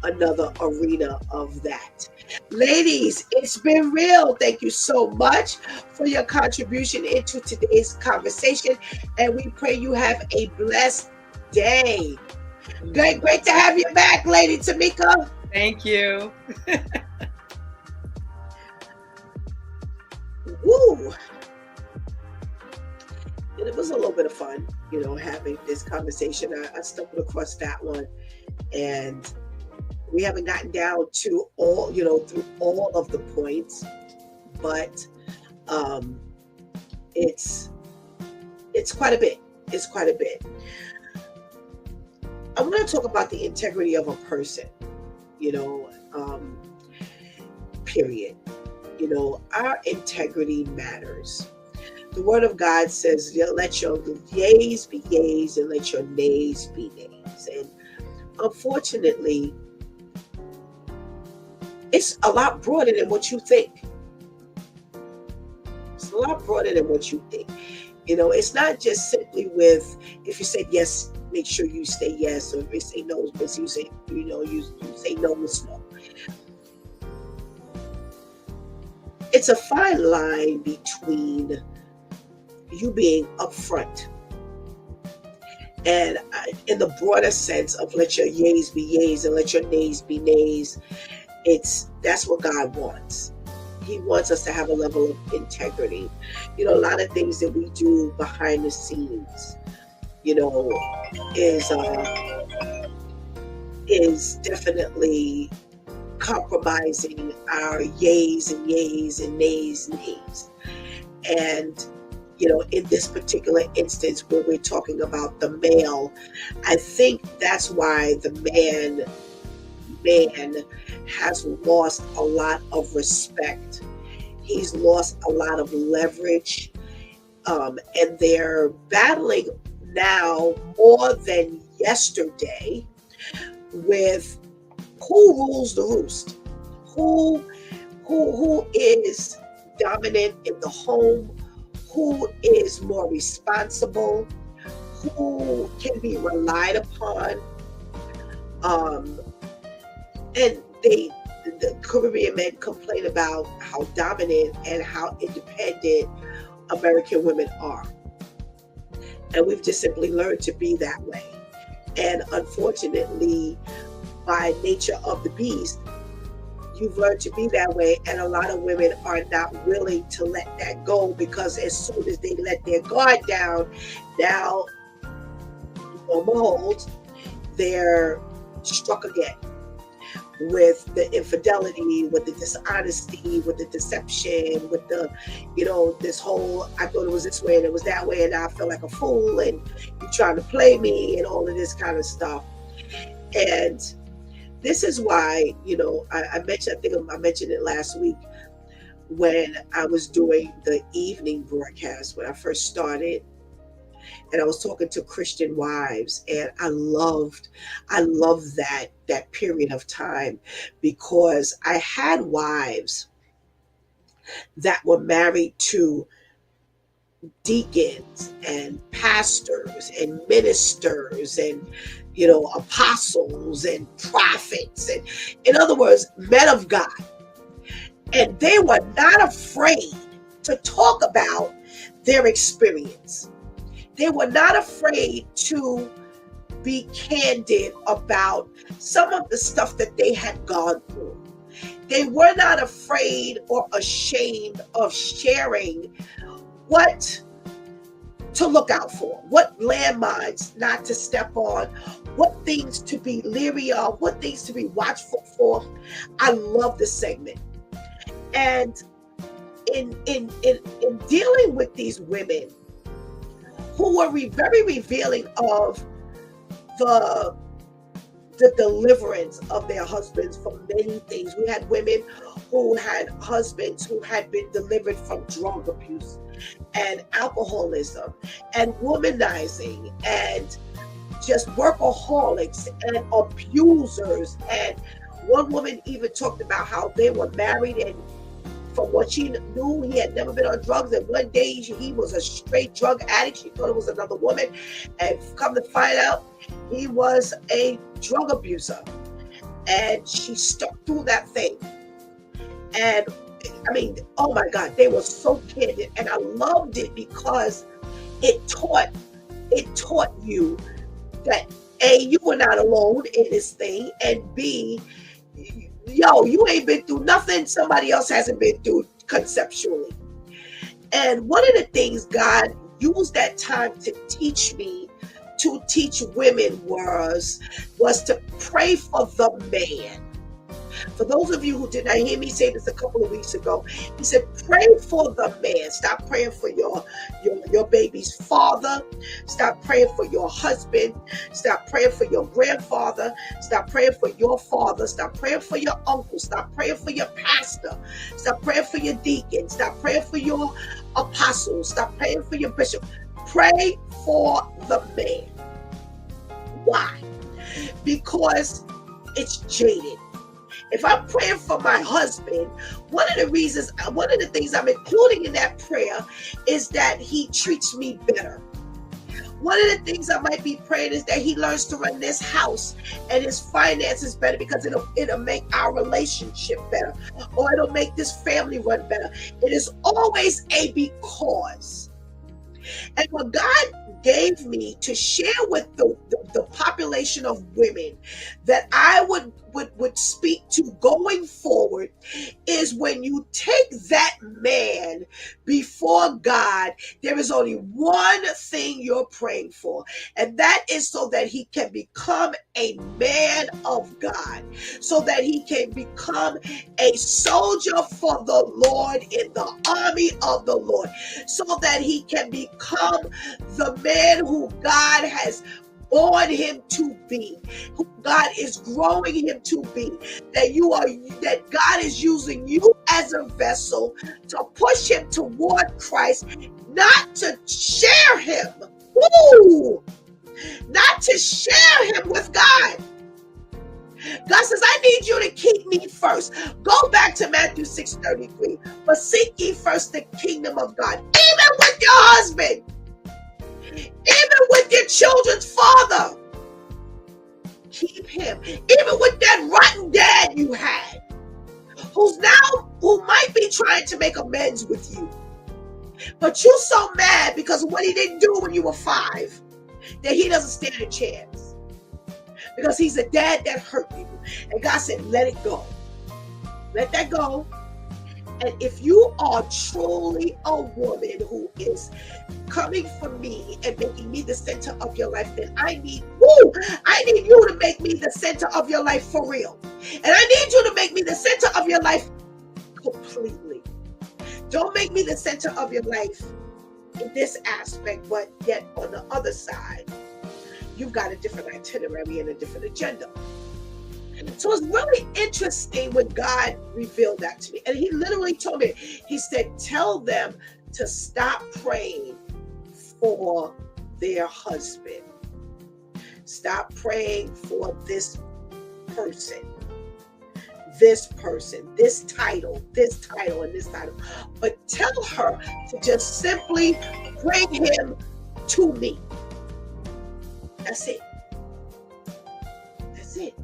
another arena of that. Ladies, it's been real. Thank you so much for your contribution into today's conversation, and we pray you have a blessed day. Great to have you back, Lady Tamika. Thank you. Woo! And it was a little bit of fun, having this conversation. I stumbled across that one, and we haven't gotten down to all, through all of the points, but it's quite a bit. It's quite a bit. I want to talk about the integrity of a person, period. Our integrity matters. The word of God says, let your yeas be yeas and let your nays be nays. And unfortunately, it's a lot broader than what you think. It's a lot broader than what you think. It's not just simply with, if you say yes, make sure you say yes, or if you say no, but you say, you say no, it's no. It's a fine line between you being upfront and in the broader sense of let your yeas be yeas and let your nays be nays. That's what God wants. He wants us to have a level of integrity. A lot of things that we do behind the scenes, is definitely compromising our yeas and yeas and nays. And in this particular instance where we're talking about the male, I think that's why the man has lost a lot of respect. He's lost a lot of leverage, and they're battling now more than yesterday with who rules the roost, who is dominant in the home, who is more responsible, who can be relied upon. And the Caribbean men complain about how dominant and how independent American women are. And we've just simply learned to be that way. And unfortunately, by nature of the beast, you've learned to be that way. And a lot of women are not willing to let that go, because as soon as they let their guard down, now, behold, they're struck again with the infidelity, with the dishonesty, with the deception, with the, this whole, I thought it was this way and it was that way, and now I feel like a fool, and you're trying to play me, and all of this kind of stuff. And this is why, I mentioned it last week when I was doing the evening broadcast when I first started. and I was talking to Christian wives, and I loved that period of time, because I had wives that were married to deacons and pastors and ministers and apostles and prophets, and in other words, men of God. And they were not afraid to talk about their experience. They were not afraid to be candid about some of the stuff that they had gone through. They were not afraid or ashamed of sharing what to look out for, what landmines not to step on, what things to be leery of, what things to be watchful for. I love this segment. And in dealing with these women who were very revealing of the deliverance of their husbands from many things. We had women who had husbands who had been delivered from drug abuse and alcoholism and womanizing and just workaholics and abusers. And one woman even talked about how they were married, and from what she knew, he had never been on drugs, and one day he was a straight drug addict. She thought it was another woman, and come to find out, he was a drug abuser. And she stuck through that thing. And I mean, oh my God, they were so candid, and I loved it because it taught you that A, you were not alone in this thing, and B, you ain't been through nothing somebody else hasn't been through conceptually. And one of the things God used that time to teach me, to teach women, was to pray for the man. For those of you who did not hear me say this a couple of weeks ago, he said, pray for the man. Stop praying for your baby's father. Stop praying for your husband. Stop praying for your grandfather. Stop praying for your father. Stop praying for your uncle. Stop praying for your pastor. Stop praying for your deacon. Stop praying for your apostle. Stop praying for your bishop. Pray for the man. Why? Because it's jaded. If I'm praying for my husband, one of the things I'm including in that prayer is that he treats me better. One of the things I might be praying is that he learns to run this house and his finances better, because it'll make our relationship better, or it'll make this family run better. It is always a because. And what God gave me to share with the population of women that I would speak to going forward is, when you take that man before God, there is only one thing you're praying for, and that is so that he can become a man of God, so that he can become a soldier for the Lord in the army of the Lord, so that he can become the man who God has born him to be, who God is growing him to be, that God is using you as a vessel to push him toward Christ, not to share him. Woo! Not to share him with God. God says, I need you to keep me first. Go back to Matthew 6:33. But seek ye first the kingdom of God, even with your husband, even with your children's father. Keep him. Even with that rotten dad you had, who might be trying to make amends with you. But you're so mad because of what he didn't do when you were 5 that he doesn't stand a chance. Because he's a dad that hurt you. And God said, let it go. Let that go. And if you are truly a woman who is coming for me and making me the center of your life, then I need you to make me the center of your life for real. And I need you to make me the center of your life completely. Don't make me the center of your life in this aspect, but yet on the other side, you've got a different itinerary and a different agenda. So it's really interesting when God revealed that to me. And he literally told me, he said, tell them to stop praying for their husband. Stop praying for this person, this title, and this title. But tell her to just simply bring him to me. That's it. That's it.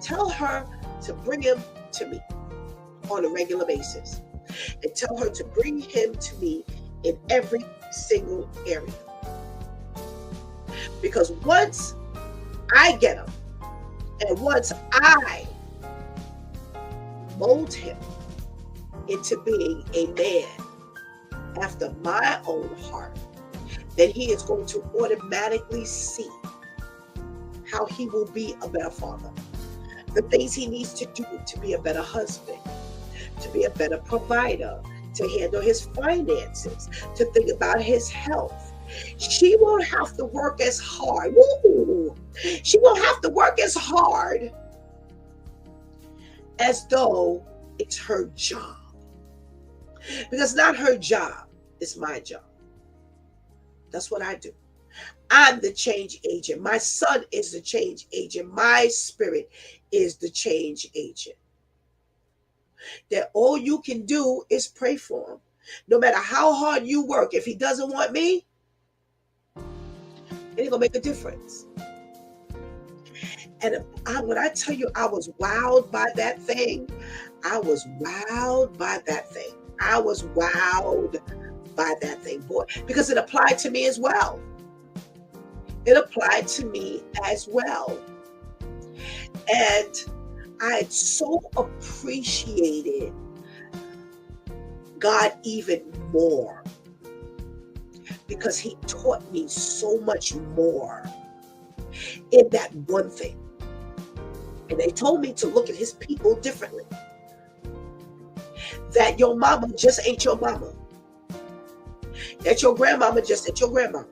Tell her to bring him to me on a regular basis. And tell her to bring him to me in every single area. Because once I get him, and once I mold him into being a man after my own heart, then he is going to automatically see how he will be a better father. The things he needs to do to be a better husband, to be a better provider, to handle his finances, to think about his health. She won't have to work as hard. Woo! She won't have to work as hard as though it's her job. Because it's not her job, it's my job. That's what I do. I'm the change agent. My son is the change agent. My spirit is the change agent. That all you can do is pray for him. No matter how hard you work, if he doesn't want me, it ain't gonna make a difference. And when I tell you I was wowed by that thing, I was wowed by that thing. I was wowed by that thing, boy, because it applied to me as well. It applied to me as well. And I so appreciated God even more because he taught me so much more in that one thing. And they told me to look at his people differently. That your mama just ain't your mama. That your grandmama just ain't your grandmama.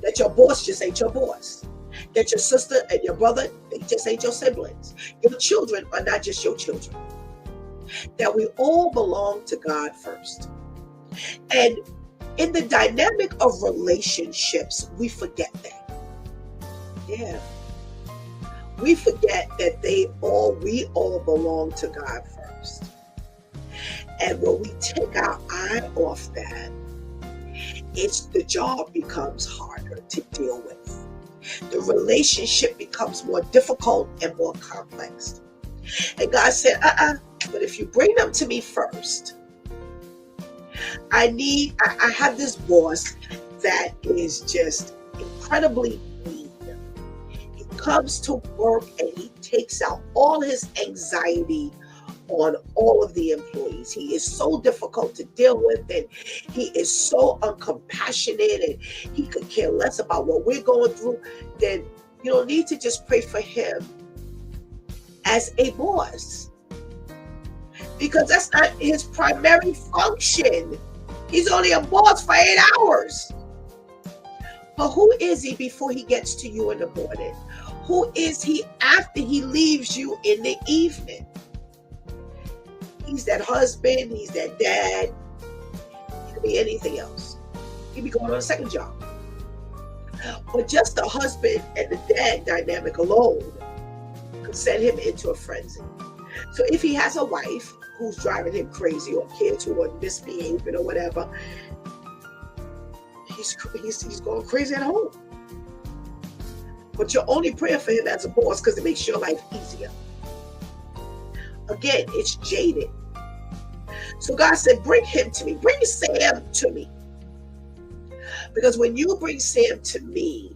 That your boss just ain't your boss. That your sister and your brother, they just ain't your siblings. Your children are not just your children. That we all belong to God first. And in the dynamic of relationships, we forget that. Yeah. We forget that we all belong to God first. And when we take our eye off that, the job becomes harder to deal with. The relationship becomes more difficult and more complex. And God said, but if you bring them to me first, I have this boss that is just incredibly mean. He comes to work and he takes out all his anxiety on all of the employees. He is so difficult to deal with, and he is so uncompassionate, and he could care less about what we're going through. Then you don't need to just pray for him as a boss, because that's not his primary function. He's only a boss for 8 hours. But who is he before he gets to you in the morning? Who is he after he leaves you in the evening? He's that husband, he's that dad. He could be anything else. He could be going on a second job. But just the husband and the dad dynamic alone could send him into a frenzy. So if he has a wife who's driving him crazy, or kids who are misbehaving or whatever, he's going crazy at home. But you're only praying for him as a boss because it makes your life easier. Again, it's jaded. So God said, bring him to me. Bring Sam to me. Because when you bring Sam to me,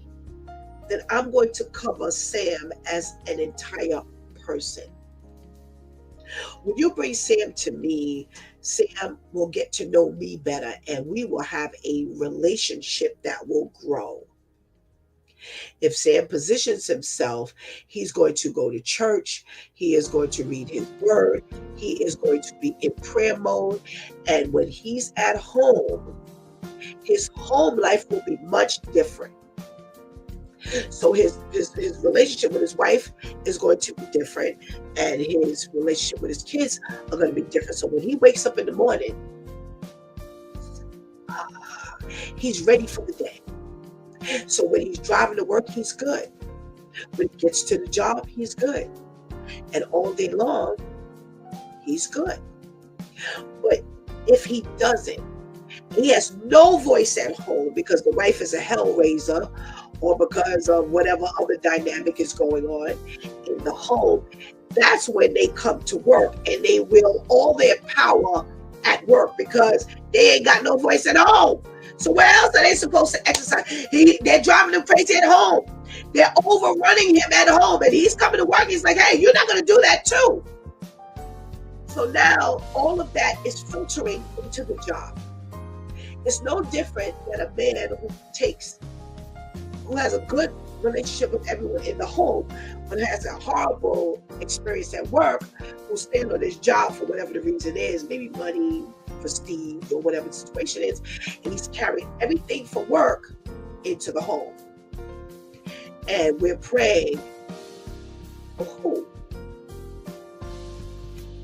then I'm going to cover Sam as an entire person. When you bring Sam to me, Sam will get to know me better, and we will have a relationship that will grow. If Sam positions himself, he's going to go to church. He is going to read his word. He is going to be in prayer mode. And when he's at home, his home life will be much different. So his relationship with his wife is going to be different, and his relationship with his kids are going to be different. So when he wakes up in the morning, he's ready for the day. So when he's driving to work, he's good. When he gets to the job, he's good. And all day long, he's good. But if he doesn't, he has no voice at home because the wife is a hellraiser, or because of whatever other dynamic is going on in the home, that's when they come to work and they will all their power at work because they ain't got no voice at home. So where else are they supposed to exercise? They're driving him crazy at home. They're overrunning him at home, and he's coming to work. He's like, hey, you're not going to do that too. So now all of that is filtering into the job. It's no different than a man who has a good relationship with everyone in the home, but has a horrible experience at work, who'll stand on his job for whatever the reason is, maybe money, prestige, or whatever the situation is, and he's carrying everything for work into the home. And we're praying for who?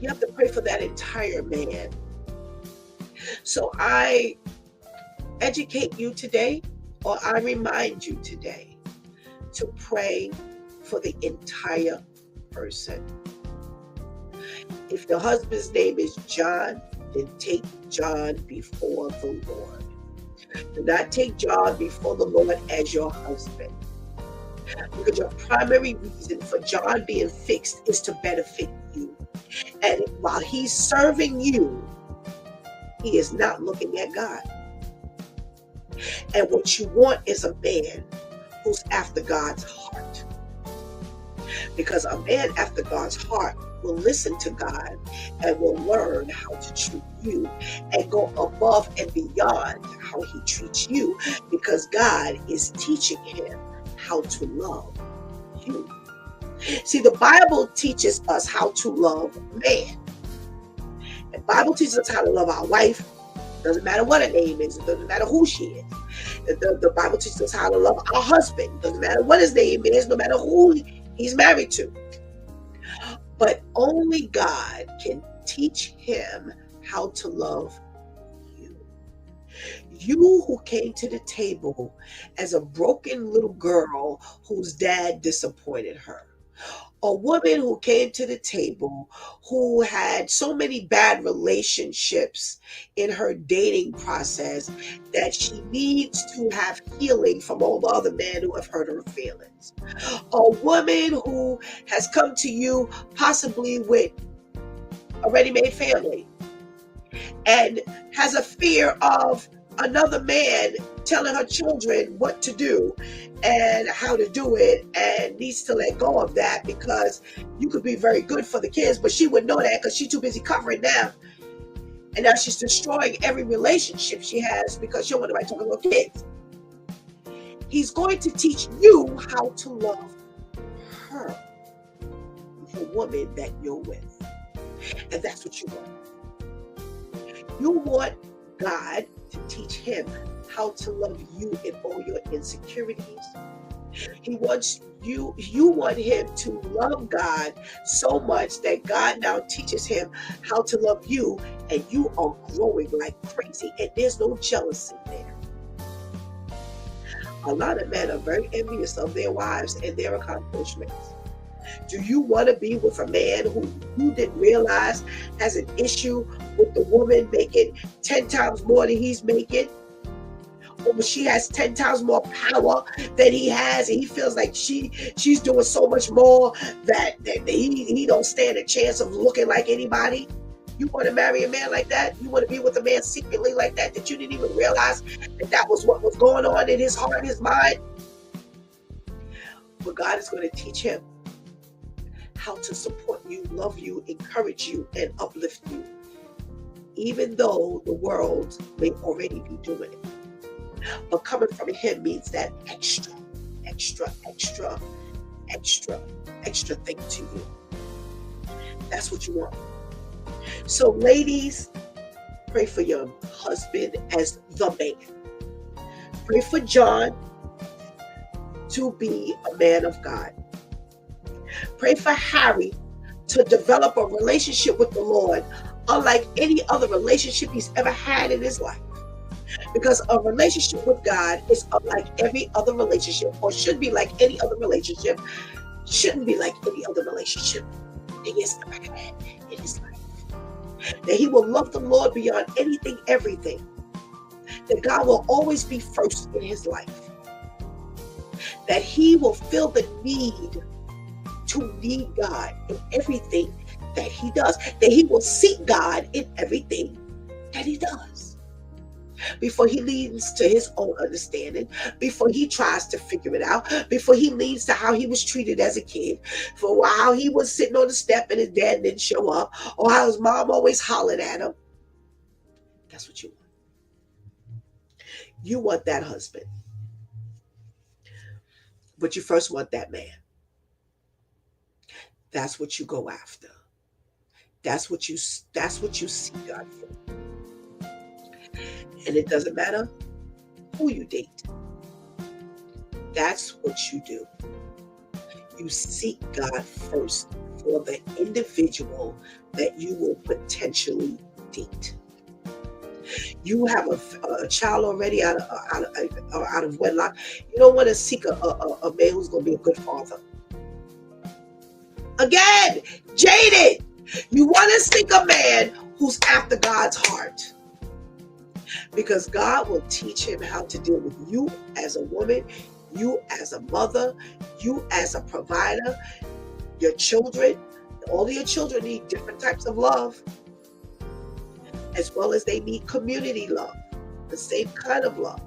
You have to pray for that entire man. So I educate you today, or I remind you today, to pray for the entire person. If the husband's name is John, then take John before the Lord. Do not take John before the Lord as your husband. Because your primary reason for John being fixed is to benefit you. And while he's serving you, he is not looking at God. And what you want is a man who's after God's heart. Because a man after God's heart will listen to God and will learn how to treat you and go above and beyond how he treats you, because God is teaching him how to love you. See, the Bible teaches us how to love man. The Bible teaches us how to love our wife. Doesn't matter what her name is. It doesn't matter who she is. The Bible teaches us how to love our husband. Doesn't matter what his name is, no matter who he's married to. But only God can teach him how to love you. You who came to the table as a broken little girl whose dad disappointed her. A woman who came to the table who had so many bad relationships in her dating process that she needs to have healing from all the other men who have hurt her feelings. A woman who has come to you possibly with a ready-made family and has a fear of another man telling her children what to do and how to do it, and needs to let go of that because you could be very good for the kids, but she wouldn't know that because she's too busy covering them. And now she's destroying every relationship she has because she don't want nobody talking about kids. He's going to teach you how to love her, the woman that you're with. And that's what you want. You want God to teach him how to love you in all your insecurities. He wants you want him to love God so much that God now teaches him how to love you, and you are growing like crazy, and there's no jealousy there. A lot of men are very envious of their wives and their accomplishments. Do you want to be with a man who you didn't realize has an issue with the woman making 10 times more than he's making? Or she has 10 times more power than he has, and he feels like she's doing so much more that he don't stand a chance of looking like anybody? You want to marry a man like that? You want to be with a man secretly like that you didn't even realize that was what was going on in his heart and his mind? But God is going to teach him how to support you, love you, encourage you, and uplift you, even though the world may already be doing it. But coming from him means that extra thing to you. That's what you want. So ladies, pray for your husband as the man. Pray for John to be a man of God. Pray for Harry to develop a relationship with the Lord unlike any other relationship he's ever had in his life. Because a relationship with God is unlike every other relationship, or should be like any other relationship, shouldn't be like any other relationship that he has ever had in his life. That he will love the Lord beyond anything, everything. That God will always be first in his life. That he will feel the need to need God in everything that he does. That he will seek God in everything that he does. Before he leans to his own understanding, before he tries to figure it out, before he leans to how he was treated as a kid, for how he was sitting on the step and his dad didn't show up, or how his mom always hollered at him. That's what you want. You want that husband. But you first want that man. That's what you go after. That's what you seek God for. And it doesn't matter who you date. That's what you do. You seek God first for the individual that you will potentially date. You have a child already out of wedlock. You don't want to seek a man who's going to be a good father. Again, jaded. You want to seek a man who's after God's heart. Because God will teach him how to deal with you as a woman, you as a mother, you as a provider, your children. All of your children need different types of love, as well as they need community love, the same kind of love.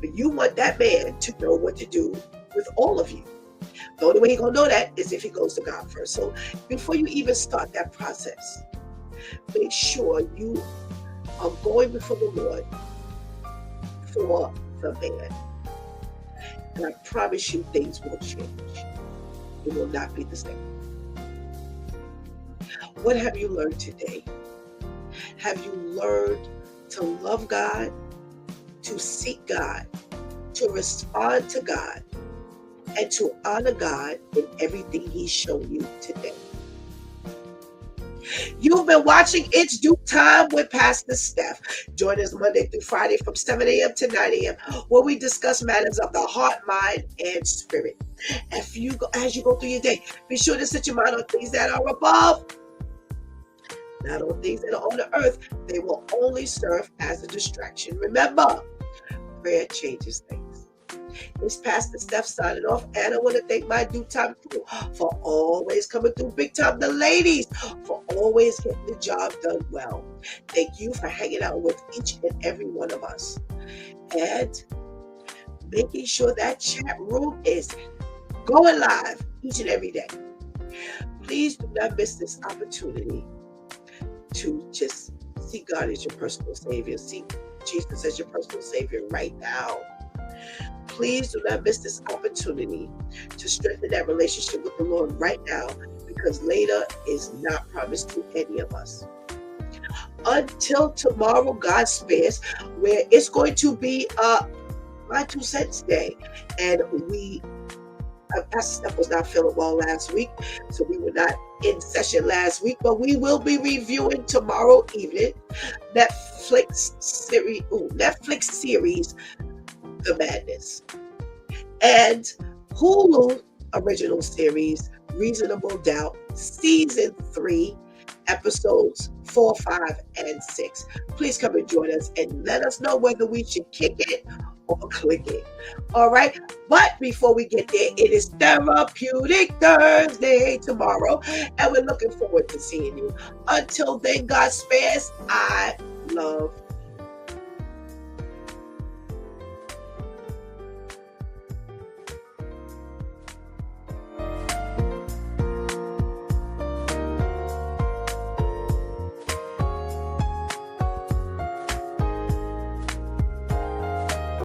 But you want that man to know what to do with all of you. The only way he's going to know that is if he goes to God first. So before you even start that process, make sure you are going before the Lord for the man. And I promise you things will change. It will not be the same. What have you learned today? Have you learned to love God, to seek God, to respond to God, and to honor God in everything he's shown you today? You've been watching It's Due Time with Pastor Steph. Join us Monday through Friday from 7 a.m. to 9 a.m. where we discuss matters of the heart, mind, and spirit. As you go through your day, be sure to set your mind on things that are above, not on things that are on the earth. They will only serve as a distraction. Remember, prayer changes things. It's Pastor Steph signing off, and I want to thank my Due Time crew for always coming through big time. The ladies for always getting the job done well. Thank you for hanging out with each and every one of us, and making sure that chat room is going live each and every day. Please do not miss this opportunity to just see God as your personal Savior. See Jesus as your personal Savior right now. Please do not miss this opportunity to strengthen that relationship with the Lord right now, because later is not promised to any of us. Until tomorrow, God spares, where it's going to be my 2 cents day. And Pastor Steph was not feeling well last week, so we were not in session last week, but we will be reviewing tomorrow evening Netflix series The Madness, and Hulu original series Reasonable Doubt season 3, episodes 4, 5, and 6. Please come and join us and let us know whether we should kick it or click it. All right, but before we get there, it is Therapeutic Thursday tomorrow, and we're looking forward to seeing you. Until then, God spares. I love